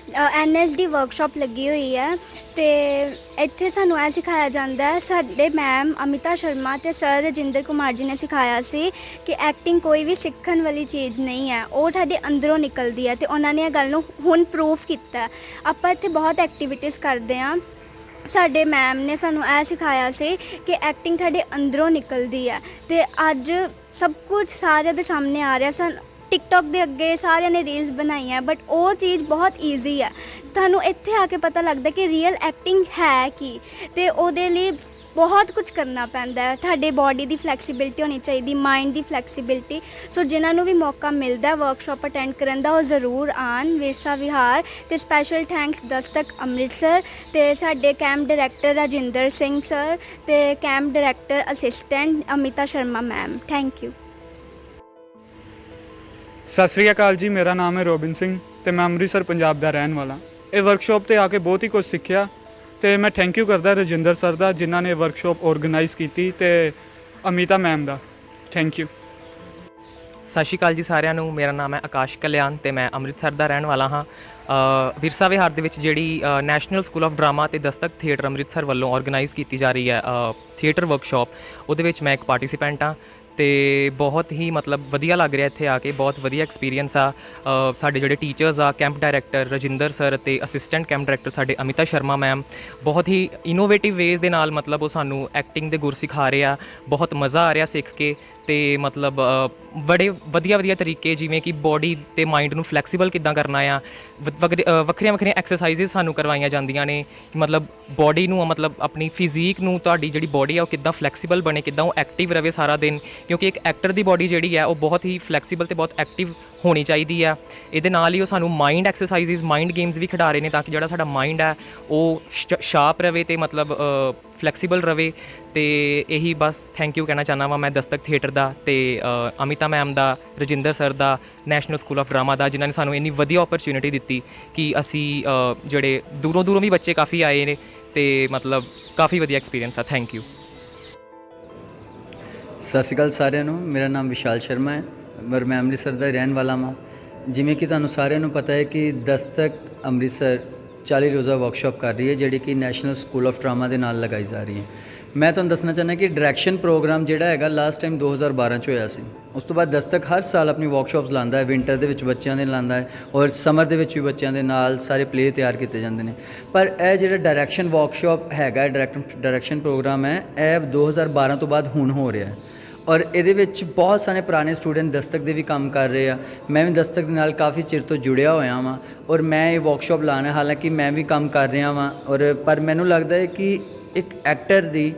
NSD ਵਰਕਸ਼ਾਪ ਲੱਗੀ ਹੋਈ ਹੈ ਤੇ ਇੱਥੇ ਸਾਨੂੰ ਇਹ ਸਿਖਾਇਆ ਜਾਂਦਾ ਹੈ। ਸਾਡੇ ਮੈਮ ਅਮਿਤਾ ਸ਼ਰਮਾ ਤੇ ਸਰ ਰਜਿੰਦਰ ਕੁਮਾਰ ਜੀ ਨੇ ਸਿਖਾਇਆ ਸੀ ਕਿ ਐਕਟਿੰਗ ਕੋਈ ਵੀ ਸਿੱਖਣ ਵਾਲੀ ਚੀਜ਼ ਨਹੀਂ ਹੈ, ਉਹ ਤੁਹਾਡੇ ਅੰਦਰੋਂ ਨਿਕਲਦੀ ਹੈ ਤੇ ਉਹਨਾਂ ਨੇ ਇਹ ਗੱਲ ਨੂੰ ਹੁਣ ਪ੍ਰੂਫ ਕੀਤਾ। ਆਪਾਂ ਇੱਥੇ ਬਹੁਤ ਐਕਟੀਵਿਟੀਜ਼ ਕਰਦੇ ਹਾਂ। ਸਾਡੇ ਮੈਮ ਨੇ ਸਾਨੂੰ ਇਹ ਸਿਖਾਇਆ ਸੀ ਕਿ ਐਕਟਿੰਗ ਤੁਹਾਡੇ ਅੰਦਰੋਂ ਨਿਕਲਦੀ ਹੈ ਤੇ ਅੱਜ ਸਭ ਕੁਝ ਸਾਰਿਆਂ ਦੇ ਸਾਹਮਣੇ ਆ ਰਿਹਾ। ਟਿਕਟੋਕ ਦੇ ਅੱਗੇ ਸਾਰਿਆਂ ਨੇ ਰੀਲਸ ਬਣਾਈਆਂ, ਬਟ ਉਹ ਚੀਜ਼ ਬਹੁਤ ਈਜ਼ੀ ਹੈ। ਤੁਹਾਨੂੰ ਇੱਥੇ ਆ ਕੇ ਪਤਾ ਲੱਗਦਾ ਕਿ ਰੀਅਲ ਐਕਟਿੰਗ ਹੈ ਕੀ, ਤੇ ਉਹਦੇ ਲਈ ਬਹੁਤ ਕੁਝ ਕਰਨਾ ਪੈਂਦਾ ਹੈ। ਤੁਹਾਡੇ ਬਾਡੀ ਦੀ ਫਲੈਕਸੀਬਿਲਿਟੀ ਹੋਣੀ ਚਾਹੀਦੀ, ਮਾਈਂਡ ਦੀ ਫਲੈਕਸੀਬਿਲਿਟੀ। ਸੋ ਜਿਨ੍ਹਾਂ ਨੂੰ ਵੀ ਮੌਕਾ ਮਿਲਦਾ ਵਰਕਸ਼ਾਪ ਅਟੈਂਡ ਕਰਨ ਦਾ, ਉਹ ਜ਼ਰੂਰ ਆਉਣ ਵਿਰਸਾ ਵਿਹਾਰ। ਤੇ ਸਪੈਸ਼ਲ ਥੈਂਕਸ ਦਸਤਕ ਅੰਮ੍ਰਿਤਸਰ ਤੇ ਸਾਡੇ camp director Rajinder Singh sir ਤੇ camp director assistant Amita Sharma ma'am. Thank you. ਸਤਿ ਸ਼੍ਰੀ ਅਕਾਲ ਜੀ, ਮੇਰਾ ਨਾਮ ਹੈ ਰੋਬਿਨ ਸਿੰਘ ਤੇ ਮੈਂ ਅੰਮ੍ਰਿਤਸਰ ਪੰਜਾਬ ਦਾ ਰਹਿਣ ਵਾਲਾ। ਇਹ ਵਰਕਸ਼ਾਪ ਤੇ ਆ ਕੇ ਬਹੁਤ ਹੀ ਕੁਝ ਸਿੱਖਿਆ ਤੇ ਮੈਂ ਥੈਂਕ ਯੂ ਕਰਦਾ ਰਜਿੰਦਰ ਸਰ ਦਾ, ਜਿਨ੍ਹਾਂ ਨੇ ਵਰਕਸ਼ਾਪ ਆਰਗੇਨਾਈਜ਼ ਕੀਤੀ, ਤੇ Amita ma'am the thank you. ਸਤਿ ਸ਼੍ਰੀ ਅਕਾਲ ਜੀ ਸਾਰਿਆਂ ਨੂੰ। ਮੇਰਾ ਨਾਮ ਹੈ ਆਕਾਸ਼ ਕਲਿਆਣ ਤੇ ਮੈਂ ਅੰਮ੍ਰਿਤਸਰ ਦਾ ਰਹਿਣ ਵਾਲਾ ਹਾਂ। ਵਿਰਸਾ ਵਿਹਾਰ ਦੇ ਵਿੱਚ ਜਿਹੜੀ ਨੈਸ਼ਨਲ ਸਕੂਲ ਆਫ ਡਰਾਮਾ ਤੇ ਦਸਤਕ ਥੀਏਟਰ ਅੰਮ੍ਰਿਤਸਰ ਵੱਲੋਂ ਆਰਗੇਨਾਈਜ਼ ਕੀਤੀ ਜਾ ਰਹੀ ਹੈ ਥੀਏਟਰ ਵਰਕਸ਼ਾਪ, ਉਹਦੇ ਵਿੱਚ ਮੈਂ ਇੱਕ ਪਾਰਟਿਸਿਪੈਂਟ ਹਾਂ ਤੇ ਬਹੁਤ ਹੀ ਮਤਲਬ ਵਧੀਆ ਲੱਗ ਰਿਹਾ ਇੱਥੇ ਆ ਕੇ। ਬਹੁਤ ਵਧੀਆ ਐਕਸਪੀਰੀਅੰਸ ਆ। ਸਾਡੇ ਜਿਹੜੇ ਟੀਚਰਸ ਆ, ਕੈਂਪ ਡਾਇਰੈਕਟਰ ਰਜਿੰਦਰ ਸਰ ਤੇ ਅਸਿਸਟੈਂਟ ਕੈਂਪ ਡਾਇਰੈਕਟਰ ਸਾਡੇ ਅਮਿਤਾ ਸ਼ਰਮਾ ਮੈਮ, ਬਹੁਤ ਹੀ ਇਨੋਵੇਟਿਵ ਵੇਜ਼ ਦੇ ਨਾਲ ਮਤਲਬ ਉਹ ਸਾਨੂੰ ਐਕਟਿੰਗ ਦੇ ਗੁਰ ਸਿਖਾ ਰਹੇ ਆ। ਬਹੁਤ ਮਜ਼ਾ ਆ ਰਿਹਾ ਸਿੱਖ ਕੇ ਤੇ ਮਤਲਬ ਬੜੇ ਵਧੀਆ ਤਰੀਕੇ, ਜਿਵੇਂ ਕਿ ਬੋਡੀ ਤੇ ਮਾਈਂਡ ਨੂੰ ਫਲੈਕਸੀਬਲ ਕਿੱਦਾਂ ਕਰਨਾ ਆ। ਵੱਖਰੀਆਂ ਐਕਸਰਸਾਈਜ਼ਸ ਸਾਨੂੰ ਕਰਵਾਈਆਂ ਜਾਂਦੀਆਂ ਨੇ ਕਿ ਮਤਲਬ ਬੋਡੀ ਨੂੰ, ਮਤਲਬ ਆਪਣੀ ਫਿਜ਼ੀਕ ਨੂੰ, ਤੁਹਾਡੀ ਜਿਹੜੀ ਬੋਡੀ ਆ ਉਹ ਕਿੱਦਾਂ ਫਲੈਕਸੀਬਲ ਬਣੇ, ਕਿੱਦਾਂ ਉਹ ਐਕਟਿਵ ਰਵੇ ਸਾਰਾ ਦਿਨ, ਕਿਉਂਕਿ ਇੱਕ ਐਕਟਰ ਦੀ ਬੋਡੀ ਜਿਹੜੀ ਹੈ ਉਹ ਬਹੁਤ ਹੀ ਫਲੈਕਸੀਬਲ ਤੇ ਬਹੁਤ ਐਕਟਿਵ ਹੋਣੀ ਚਾਹੀਦੀ ਆ। ਇਹਦੇ ਨਾਲ ਹੀ ਉਹ ਸਾਨੂੰ ਮਾਈਂਡ ਐਕਸਰਸਾਈਜ਼ਸ, ਮਾਈਂਡ ਗੇਮਸ ਵੀ ਖਿਡਾ ਰਹੇ ਨੇ ਤਾਂ ਕਿ ਜਿਹੜਾ ਸਾਡਾ ਮਾਈਂਡ ਹੈ ਉਹ ਸ਼ਾਰਪ ਰਵੇ ਤੇ ਮਤਲਬ ਫਲੈਕਸੀਬਲ ਰਵੇ। ਤੇ ਇਹੀ ਬਸ ਥੈਂਕ ਯੂ ਕਹਿਣਾ ਚਾਹੁੰਦਾ ਵਾਂ ਮੈਂ ਦਸਤਕ ਥੀਏਟਰ ਦਾ ਤੇ ਅਮਿਤਾ ਮੈਮ ਦਾ, ਰਜਿੰਦਰ ਸਰ ਦਾ, ਨੈਸ਼ਨਲ ਸਕੂਲ ਆਫ ਡਰਾਮਾ ਦਾ, ਜਿਨ੍ਹਾਂ ਨੇ ਸਾਨੂੰ ਇੰਨੀ ਵਧੀਆ ਓਪਰਚੁਨਿਟੀ ਦਿੱਤੀ ਕਿ ਅਸੀਂ ਜਿਹੜੇ ਦੂਰੋਂ ਵੀ ਬੱਚੇ ਕਾਫੀ ਆਏ ਨੇ ਤੇ ਮਤਲਬ ਕਾਫੀ ਵਧੀਆ ਐਕਸਪੀਰੀਅੰਸ ਆ। Thank you. ਸਤਿ ਸ਼੍ਰੀ ਅਕਾਲ ਸਾਰਿਆਂ ਨੂੰ। ਮੇਰਾ ਨਾਮ ਵਿਸ਼ਾਲ ਸ਼ਰਮਾ ਹੈ ਔਰ ਮੈਂ ਅੰਮ੍ਰਿਤਸਰ ਦਾ ਰਹਿਣ ਵਾਲਾ ਹਾਂ। ਜਿਵੇਂ ਕਿ ਤੁਹਾਨੂੰ ਸਾਰਿਆਂ ਨੂੰ ਪਤਾ ਹੈ ਕਿ ਦਸਤਕ ਅੰਮ੍ਰਿਤਸਰ 40 ਰੋਜ਼ਾ ਵਰਕਸ਼ਾਪ ਕਰ ਰਹੀ ਹੈ, ਜਿਹੜੀ ਕਿ ਨੈਸ਼ਨਲ ਸਕੂਲ ਆਫ ਡਰਾਮਾ ਦੇ ਨਾਲ ਲਗਾਈ ਜਾ ਰਹੀ ਹੈ। ਮੈਂ ਤੁਹਾਨੂੰ ਦੱਸਣਾ ਚਾਹੁੰਦਾ ਕਿ ਡਾਇਰੈਕਸ਼ਨ ਪ੍ਰੋਗਰਾਮ ਜਿਹੜਾ ਹੈਗਾ ਲਾਸਟ ਟਾਈਮ 2012 'ਚ ਹੋਇਆ ਸੀ। ਉਸ ਤੋਂ ਬਾਅਦ ਦਸਤਕ ਹਰ ਸਾਲ ਆਪਣੀ ਵਰਕਸ਼ਾਪਸ ਲਾਉਂਦਾ ਹੈ। ਵਿੰਟਰ ਦੇ ਵਿੱਚ ਬੱਚਿਆਂ ਦੇ ਲਾਉਂਦਾ ਹੈ ਔਰ ਸਮਰ ਦੇ ਵਿੱਚ ਵੀ ਬੱਚਿਆਂ ਦੇ ਨਾਲ ਸਾਰੇ ਪਲੇ ਤਿਆਰ ਕੀਤੇ ਜਾਂਦੇ ਨੇ। ਪਰ ਇਹ ਜਿਹੜਾ ਡਾਇਰੈਕਸ਼ਨ ਵਰਕਸ਼ਾਪ ਹੈਗਾ, ਡਾਇਰੈਕਸ਼ਨ ਪ੍ਰੋਗਰਾਮ ਹੈ, ਇਹ 2012 ਤੋਂ ਬਾਅਦ ਹੁਣ ਹੋ ਰਿਹਾ ਹੈ ਔਰ ਇਹਦੇ ਵਿੱਚ ਬਹੁਤ ਸਾਰੇ ਪੁਰਾਣੇ ਸਟੂਡੈਂਟ ਦਸਤਕ ਦੇ ਵੀ ਕੰਮ ਕਰ ਰਹੇ ਆ। ਮੈਂ ਵੀ ਦਸਤਕ ਦੇ ਨਾਲ ਕਾਫੀ ਚਿਰ ਤੋਂ ਜੁੜਿਆ ਹੋਇਆ ਵਾਂ ਔਰ ਮੈਂ ਇਹ ਵਰਕਸ਼ਾਪ ਲਾਉਣਾ, ਹਾਲਾਂਕਿ ਮੈਂ ਵੀ ਕੰਮ ਕਰ ਰਿਹਾ ਵਾਂ ਔਰ ਪਰ ਮੈਨੂੰ ਲੱਗਦਾ ਹੈ ਕਿ ਇੱਕ ਐਕਟਰ ਦੀ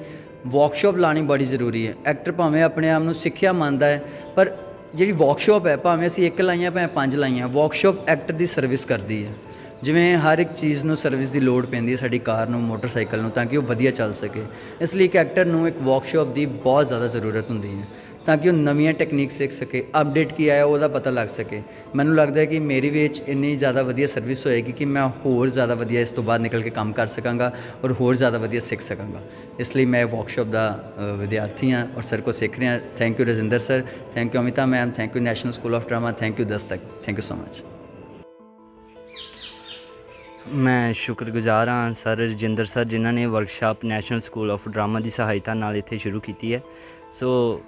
ਵਰਕਸ਼ਾਪ ਲਾਉਣੀ ਬੜੀ ਜ਼ਰੂਰੀ ਹੈ। ਐਕਟਰ ਭਾਵੇਂ ਆਪਣੇ ਆਪ ਨੂੰ ਸਿੱਖਿਆ ਮੰਨਦਾ ਹੈ, ਪਰ ਜਿਹੜੀ ਵਰਕਸ਼ਾਪ ਹੈ, ਭਾਵੇਂ ਅਸੀਂ 1 ਲਾਈਆਂ ਭਾਵੇਂ 5 ਲਾਈਆਂ, ਵਰਕਸ਼ਾਪ ਐਕਟਰ ਦੀ ਸਰਵਿਸ ਕਰਦੀ ਹੈ। ਜਿਵੇਂ ਹਰ ਇੱਕ ਚੀਜ਼ ਨੂੰ ਸਰਵਿਸ ਦੀ ਲੋੜ ਪੈਂਦੀ ਹੈ, ਸਾਡੀ ਕਾਰ ਨੂੰ, ਮੋਟਰਸਾਈਕਲ ਨੂੰ, ਤਾਂ ਕਿ ਉਹ ਵਧੀਆ ਚੱਲ ਸਕੇ। ਇਸ ਲਈ ਇੱਕ ਐਕਟਰ ਨੂੰ ਇੱਕ ਵਰਕਸ਼ਾਪ ਦੀ ਬਹੁਤ ਜ਼ਿਆਦਾ ਜ਼ਰੂਰਤ ਹੁੰਦੀ ਹੈ ਤਾਂ ਕਿ ਉਹ ਨਵੀਆਂ ਟੈਕਨੀਕ ਸਿੱਖ ਸਕੇ, ਅਪਡੇਟ ਕੀ ਆਇਆ ਉਹਦਾ ਪਤਾ ਲੱਗ ਸਕੇ। ਮੈਨੂੰ ਲੱਗਦਾ ਹੈ ਕਿ ਮੇਰੀ ਵਿੱਚ ਇੰਨੀ ਜ਼ਿਆਦਾ ਵਧੀਆ ਸਰਵਿਸ ਹੋਏਗੀ ਕਿ ਮੈਂ ਹੋਰ ਜ਼ਿਆਦਾ ਵਧੀਆ ਇਸ ਤੋਂ ਬਾਅਦ ਨਿਕਲ ਕੇ ਕੰਮ ਕਰ ਸਕਾਂਗਾ ਔਰ ਹੋਰ ਜ਼ਿਆਦਾ ਵਧੀਆ ਸਿੱਖ ਸਕਾਂਗਾ। ਇਸ ਲਈ ਮੈਂ ਵਰਕਸ਼ਾਪ ਦਾ ਵਿਦਿਆਰਥੀ ਹਾਂ ਔਰ ਸਰ ਕੋ ਸਿੱਖ ਰਿਹਾ। Thank you Rajinder sir, thank you Amita ma'am, thank you national school of drama, thank you Dastak, thank you so much. ਮੈਂ ਸ਼ੁਕਰਗੁਜ਼ਾਰ ਹਾਂ ਸਰ ਰਜਿੰਦਰ ਸਰ, ਜਿਨ੍ਹਾਂ ਨੇ workshop national school of drama ਦੀ ਸਹਾਇਤਾ ਨਾਲ ਇੱਥੇ ਸ਼ੁਰੂ ਕੀਤੀ ਹੈ। ਸੋ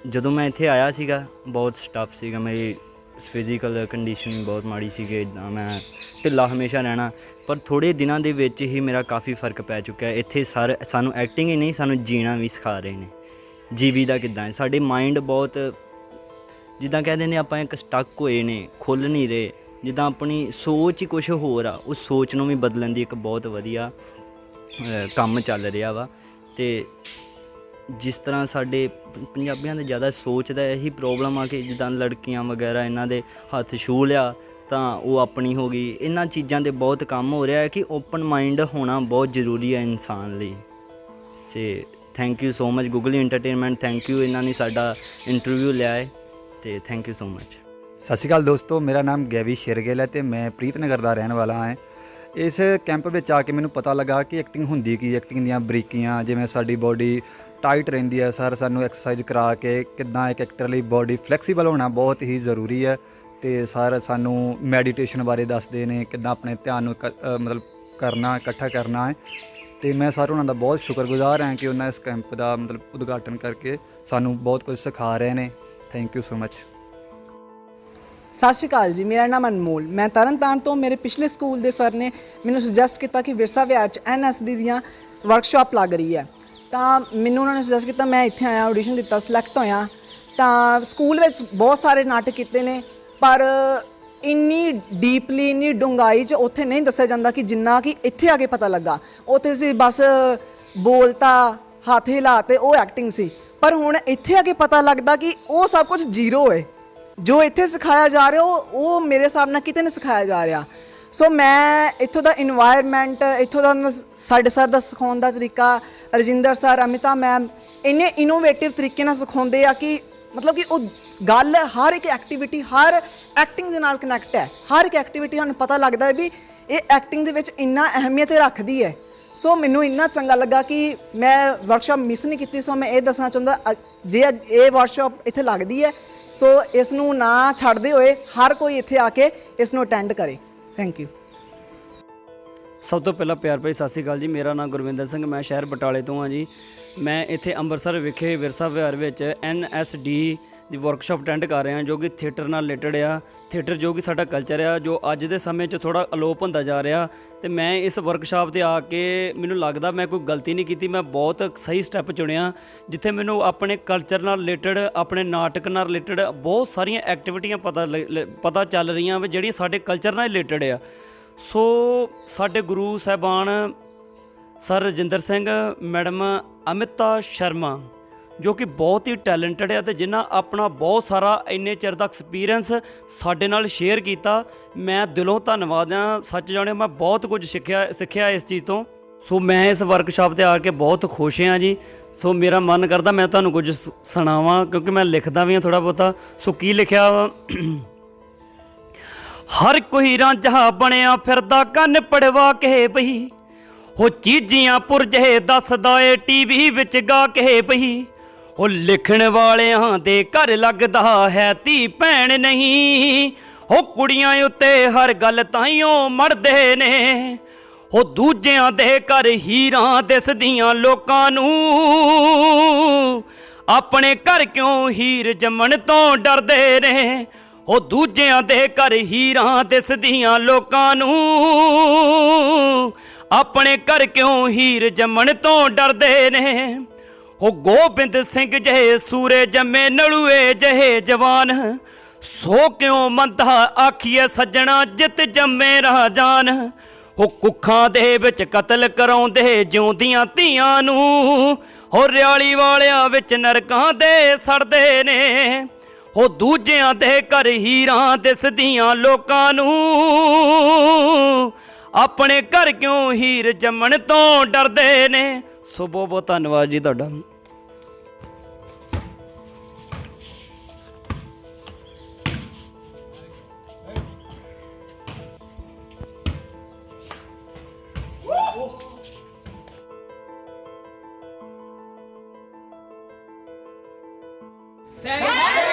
ਜਦੋਂ ਮੈਂ ਇੱਥੇ ਆਇਆ ਸੀਗਾ ਬਹੁਤ ਸਟੱਫ ਸੀਗਾ, ਮੇਰੀ ਫਿਜ਼ੀਕਲ ਕੰਡੀਸ਼ਨ ਬਹੁਤ ਮਾੜੀ ਸੀ ਕਿ ਇੱਦਾਂ ਮੈਂ ਢਿੱਲਾ ਹਮੇਸ਼ਾ ਰਹਿਣਾ, ਪਰ ਥੋੜ੍ਹੇ ਦਿਨਾਂ ਦੇ ਵਿੱਚ ਹੀ ਮੇਰਾ ਕਾਫੀ ਫਰਕ ਪੈ ਚੁੱਕਿਆ। ਇੱਥੇ ਸਰ ਸਾਨੂੰ ਐਕਟਿੰਗ ਹੀ ਨਹੀਂ, ਸਾਨੂੰ ਜੀਣਾ ਵੀ ਸਿਖਾ ਰਹੇ ਨੇ। ਜੀਵੀ ਦਾ ਕਿੱਦਾਂ ਹੈ, ਸਾਡੇ ਮਾਈਂਡ ਬਹੁਤ ਜਿੱਦਾਂ ਕਹਿੰਦੇ ਨੇ ਆਪਾਂ ਇੱਕ ਸਟਕ ਹੋਏ ਨੇ, ਖੁੱਲ੍ਹ ਨਹੀਂ ਰਹੇ। ਜਿੱਦਾਂ ਆਪਣੀ ਸੋਚ ਹੀ ਕੁਛ ਹੋਰ ਆ, ਉਸ ਸੋਚ ਨੂੰ ਵੀ ਬਦਲਣ ਦੀ ਇੱਕ ਬਹੁਤ ਵਧੀਆ ਕੰਮ ਚੱਲ ਰਿਹਾ ਵਾ। ਅਤੇ ਜਿਸ ਤਰ੍ਹਾਂ ਸਾਡੇ ਪੰਜਾਬੀਆਂ ਦੇ ਜ਼ਿਆਦਾ ਸੋਚ ਦਾ ਇਹੀ ਪ੍ਰੋਬਲਮ ਆ ਕਿ ਜਿੱਦਾਂ ਲੜਕੀਆਂ ਵਗੈਰਾ ਇਹਨਾਂ ਦੇ ਹੱਥ ਛੂਹ ਲਿਆ ਤਾਂ ਉਹ ਆਪਣੀ ਹੋ ਗਈ। ਇਹਨਾਂ ਚੀਜ਼ਾਂ ਦੇ ਬਹੁਤ ਕੰਮ ਹੋ ਰਿਹਾ ਹੈ ਕਿ ਓਪਨ ਮਾਈਂਡ ਹੋਣਾ ਬਹੁਤ ਜ਼ਰੂਰੀ ਹੈ ਇਨਸਾਨ ਲਈ। Thank you so much Google entertainment, thank you ਇਹਨਾਂ ਨੇ ਸਾਡਾ ਇੰਟਰਵਿਊ ਲਿਆ ਹੈ ਅਤੇ ਥੈਂਕ ਯੂ ਸੋ ਮਚ। ਸਤਿ ਸ਼੍ਰੀ ਅਕਾਲ ਦੋਸਤੋ, ਮੇਰਾ ਨਾਮ ਗੈਵੀ ਸ਼ੇਰਗਿੱਲ ਹੈ ਅਤੇ ਮੈਂ ਪ੍ਰੀਤਨਗਰ ਦਾ ਰਹਿਣ ਵਾਲਾ ਹਾਂ। ਇਸ ਕੈਂਪ ਵਿੱਚ ਆ ਕੇ ਮੈਨੂੰ ਪਤਾ ਲੱਗਾ ਕਿ ਐਕਟਿੰਗ ਹੁੰਦੀ ਕੀ, ਐਕਟਿੰਗ ਦੀਆਂ ਬਰੀਕੀਆਂ, ਜਿਵੇਂ ਸਾਡੀ ਬੋਡੀ ਟਾਈਟ ਰਹਿੰਦੀ ਹੈ। ਸਰ ਸਾਨੂੰ ਐਕਸਰਸਾਈਜ਼ ਕਰਾ ਕੇ ਕਿੱਦਾਂ ਇੱਕ ਐਕਟਰ ਲਈ ਬੋਡੀ ਫਲੈਕਸੀਬਲ ਹੋਣਾ ਬਹੁਤ ਹੀ ਜ਼ਰੂਰੀ ਹੈ। ਅਤੇ ਸਰ ਸਾਨੂੰ ਮੈਡੀਟੇਸ਼ਨ ਬਾਰੇ ਦੱਸਦੇ ਨੇ, ਕਿੱਦਾਂ ਆਪਣੇ ਧਿਆਨ ਨੂੰ ਮਤਲਬ ਕਰਨਾ, ਇਕੱਠਾ ਕਰਨਾ ਹੈ। ਅਤੇ ਮੈਂ ਸਰ ਉਹਨਾਂ ਦਾ ਬਹੁਤ ਸ਼ੁਕਰਗੁਜ਼ਾਰ ਹਾਂ ਕਿ ਉਹਨਾਂ ਇਸ ਕੈਂਪ ਦਾ ਮਤਲਬ ਉਦਘਾਟਨ ਕਰਕੇ ਸਾਨੂੰ ਬਹੁਤ ਕੁਝ ਸਿਖਾ ਰਹੇ ਨੇ। Thank you so much. ਸਤਿ ਸ਼੍ਰੀ ਅਕਾਲ ਜੀ, ਮੇਰਾ ਨਾਮ ਅਨਮੋਲ, ਮੈਂ ਤਰਨਤਾਰਨ ਤੋਂ। ਮੇਰੇ ਪਿਛਲੇ ਸਕੂਲ ਦੇ ਸਰ ਨੇ ਮੈਨੂੰ ਸੁਜੈਸਟ ਕੀਤਾ ਕਿ ਵਿਰਸਾ ਵਿਹਾਰ 'ਚ NSD ਦੀਆਂ ਵਰਕਸ਼ਾਪ ਲੱਗ ਰਹੀ ਹੈ, ਤਾਂ ਮੈਨੂੰ ਉਹਨਾਂ ਨੇ ਸੁਜੈਸਟ ਕੀਤਾ। ਮੈਂ ਇੱਥੇ ਆਇਆ, ਆਡੀਸ਼ਨ ਦਿੱਤਾ, ਸਿਲੈਕਟ ਹੋਇਆ। ਤਾਂ ਸਕੂਲ ਵਿੱਚ ਬਹੁਤ ਸਾਰੇ ਨਾਟਕ ਕੀਤੇ ਨੇ, ਪਰ ਇੰਨੀ ਡੀਪਲੀ, ਇੰਨੀ ਡੂੰਘਾਈ 'ਚ ਉੱਥੇ ਨਹੀਂ ਦੱਸਿਆ ਜਾਂਦਾ ਕਿ ਜਿੰਨਾ ਕਿ ਇੱਥੇ ਆ ਕੇ ਪਤਾ ਲੱਗਾ। ਉੱਥੇ ਸੀ ਬਸ ਬੋਲਤਾ, ਹੱਥ ਹਿਲਾਤੇ, ਉਹ ਐਕਟਿੰਗ ਸੀ। ਪਰ ਹੁਣ ਇੱਥੇ ਆ ਕੇ ਪਤਾ ਲੱਗਦਾ ਕਿ ਉਹ ਸਭ ਕੁਝ ਜ਼ੀਰੋ ਹੈ। ਜੋ ਇੱਥੇ ਸਿਖਾਇਆ ਜਾ ਰਿਹਾ ਉਹ ਮੇਰੇ ਹਿਸਾਬ ਨਾਲ ਕਿਤੇ ਨਹੀਂ ਸਿਖਾਇਆ ਜਾ ਰਿਹਾ। ਸੋ ਮੈਂ ਇੱਥੋਂ ਦਾ ਇਨਵਾਇਰਮੈਂਟ, ਇੱਥੋਂ ਦਾ ਸਾਡੇ ਸਰ ਦਾ ਸਿਖਾਉਣ ਦਾ ਤਰੀਕਾ, ਰਜਿੰਦਰ ਸਰ, ਅਮਿਤਾ ਮੈਮ ਇੰਨੇ ਇਨੋਵੇਟਿਵ ਤਰੀਕੇ ਨਾਲ ਸਿਖਾਉਂਦੇ ਆ ਕਿ ਮਤਲਬ ਕਿ ਉਹ ਗੱਲ ਹਰ ਇੱਕ ਐਕਟੀਵਿਟੀ, ਹਰ ਐਕਟਿੰਗ ਦੇ ਨਾਲ ਕਨੈਕਟ ਹੈ। ਹਰ ਇੱਕ ਐਕਟੀਵਿਟੀ ਸਾਨੂੰ ਪਤਾ ਲੱਗਦਾ ਹੈ ਵੀ ਇਹ ਐਕਟਿੰਗ ਦੇ ਵਿੱਚ ਇੰਨਾ ਅਹਿਮੀਅਤ ਰੱਖਦੀ ਹੈ। ਸੋ ਮੈਨੂੰ ਇੰਨਾ ਚੰਗਾ ਲੱਗਾ ਕਿ ਮੈਂ ਵਰਕਸ਼ਾਪ ਮਿਸ ਨਹੀਂ ਕੀਤੀ। ਸੋ ਮੈਂ ਇਹ ਦੱਸਣਾ ਚਾਹੁੰਦਾ, ਜੇ ਇਹ ਵਰਕਸ਼ਾਪ ਇੱਥੇ ਲੱਗਦੀ ਹੈ ਸੋ ਇਸ ਨੂੰ ਨਾ ਛੱਡਦੇ ਹੋਏ ਹਰ ਕੋਈ ਇੱਥੇ ਆ ਕੇ ਇਸ ਨੂੰ ਅਟੈਂਡ ਕਰੇ। Thank you. ਸਭ ਤੋਂ ਪਹਿਲਾਂ ਪਿਆਰ ਭਰੀ ਸਤਿ ਸ਼੍ਰੀ ਅਕਾਲ ਜੀ। ਮੇਰਾ ਨਾਮ ਗੁਰਵਿੰਦਰ ਸਿੰਘ, ਮੈਂ ਸ਼ਹਿਰ ਬਟਾਲੇ ਤੋਂ ਹਾਂ ਜੀ। ਮੈਂ ਇੱਥੇ ਅੰਮ੍ਰਿਤਸਰ ਵਿਖੇ ਵਿਰਸਾ ਵਿਹਾਰ ਵਿੱਚ NSD ਦੀ ਵਰਕਸ਼ਾਪ ਅਟੈਂਡ ਕਰ ਰਿਹਾ, ਜੋ ਕਿ ਥੀਏਟਰ ਨਾਲ ਰਿਲੇਟਡ ਆ। ਥੀਏਟਰ ਜੋ ਕਿ ਸਾਡਾ ਕਲਚਰ ਆ, ਜੋ ਅੱਜ ਦੇ ਸਮੇਂ 'ਚ ਥੋੜ੍ਹਾ ਅਲੋਪ ਹੁੰਦਾ ਜਾ ਰਿਹਾ। ਅਤੇ ਮੈਂ ਇਸ ਵਰਕਸ਼ਾਪ 'ਤੇ ਆ ਕੇ ਮੈਨੂੰ ਲੱਗਦਾ ਮੈਂ ਕੋਈ ਗਲਤੀ ਨਹੀਂ ਕੀਤੀ। ਮੈਂ ਬਹੁਤ ਸਹੀ ਸਟੈਪ ਚੁਣਿਆ, ਜਿੱਥੇ ਮੈਨੂੰ ਆਪਣੇ ਕਲਚਰ ਨਾਲ ਰਿਲੇਟਡ, ਆਪਣੇ ਨਾਟਕ ਨਾਲ ਰਿਲੇਟਡ ਬਹੁਤ ਸਾਰੀਆਂ ਐਕਟੀਵਿਟੀਆਂ ਪਤਾ ਚੱਲ ਰਹੀਆਂ ਵੀ ਜਿਹੜੀਆਂ ਸਾਡੇ ਕਲਚਰ ਨਾਲ ਰਿਲੇਟਡ ਆ। ਸੋ ਸਾਡੇ ਗੁਰੂ ਸਾਹਿਬਾਨ ਸਰ ਰਜਿੰਦਰ ਸਿੰਘ, ਮੈਡਮ ਅਮਿਤਾ ਸ਼ਰਮਾ, ਜੋ ਕਿ ਬਹੁਤ ਹੀ ਟੈਲੈਂਟਡ ਹੈ ਅਤੇ ਜਿਨ੍ਹਾਂ ਆਪਣਾ ਬਹੁਤ ਸਾਰਾ ਇੰਨੇ ਚਿਰ ਦਾ ਐਕਸਪੀਰੀਅੰਸ ਸਾਡੇ ਨਾਲ ਸ਼ੇਅਰ ਕੀਤਾ। ਮੈਂ ਦਿਲੋਂ ਧੰਨਵਾਦ ਹਾਂ। ਸੱਚ ਜਾਣਿਓ ਮੈਂ ਬਹੁਤ ਕੁਝ ਸਿੱਖਿਆ ਇਸ ਚੀਜ਼ ਤੋਂ। ਸੋ ਮੈਂ ਇਸ ਵਰਕਸ਼ਾਪ 'ਤੇ ਆ ਕੇ ਬਹੁਤ ਖੁਸ਼ ਹਾਂ ਜੀ। ਸੋ ਮੇਰਾ ਮਨ ਕਰਦਾ ਮੈਂ ਤੁਹਾਨੂੰ ਕੁਝ ਸੁਣਾਵਾਂ, ਕਿਉਂਕਿ ਮੈਂ ਲਿਖਦਾ ਵੀ ਹਾਂ ਥੋੜ੍ਹਾ ਬਹੁਤਾ। ਸੋ ਕੀ ਲਿਖਿਆ ਵਾ? ਹਰ ਕੋਈ ਰਾਂਝਾ ਬਣਿਆ ਫਿਰਦਾ, ਕੰਨ ਪੜਵਾ ਕੇ ਬਈ, ਹੋ ਚੀਜ਼ੀਆਂ ਪੁਰਜੇ ਦੱਸਦਾ ਏ TV ਵਿੱਚ ਗਾ ਕੇ ਬਈ। ਉਹ ਲਿਖਣ ਵਾਲਿਆਂ ਦੇ ਘਰ ਲੱਗਦਾ ਹੈ ਧੀ ਭੈਣ ਨਹੀਂ, ਉਹ ਕੁੜੀਆਂ ਉੱਤੇ ਹਰ ਗੱਲ ਤਾਈਓ ਮਰਦੇ ਨੇ। ਉਹ ਦੂਜਿਆਂ ਦੇ ਘਰ ਹੀਰਾਂ ਦਿਸਦੀਆਂ ਲੋਕਾਂ ਨੂੰ, ਆਪਣੇ ਘਰ ਕਿਉਂ ਹੀਰ ਜੰਮਣ ਤੋਂ ਡਰਦੇ ਨੇ। ਉਹ ਦੂਜਿਆਂ ਦੇ ਘਰ ਹੀਰਾਂ ਦਿਸਦੀਆਂ ਲੋਕਾਂ ਨੂੰ, ਆਪਣੇ ਘਰ ਕਿਉਂ ਹੀਰ ਜੰਮਣ ਤੋਂ ਡਰਦੇ ਨੇ। ਉਹ ਗੋਬਿੰਦ ਸਿੰਘ ਜਿਹੇ ਸੂਰੇ ਜੰਮੇ, ਨਲੂਏ ਜਿਹੇ ਜਵਾਨ, ਸੋ ਕਿਉਂ ਮੰਦਾ ਆਖੀਏ ਸੱਜਣਾ ਜਿੱਤ ਜੰਮੇ ਰਾਜਾਨ। ਉਹ ਕੁੱਖਾਂ ਦੇ ਵਿੱਚ ਕਤਲ ਕਰਾਉਂਦੇ ਜਿਉਂਦੀਆਂ ਧੀਆਂ ਨੂੰ, ਉਹ ਰਿਆਲੀ ਵਾਲਿਆਂ ਵਿੱਚ ਨਰਕਾਂ ਦੇ ਸੜਦੇ ਨੇ। ਉਹ ਦੂਜਿਆਂ ਦੇ ਘਰ ਹੀਰਾਂ ਦਿਸਦੀਆਂ ਲੋਕਾਂ ਨੂੰ, ਆਪਣੇ ਘਰ ਕਿਉਂ ਹੀਰ ਜੰਮਣ ਤੋਂ ਡਰਦੇ ਨੇ। ਸੋ ਬਹੁਤ ਬਹੁਤ ਧੰਨਵਾਦ ਜੀ ਤੁਹਾਡਾ। Thank you.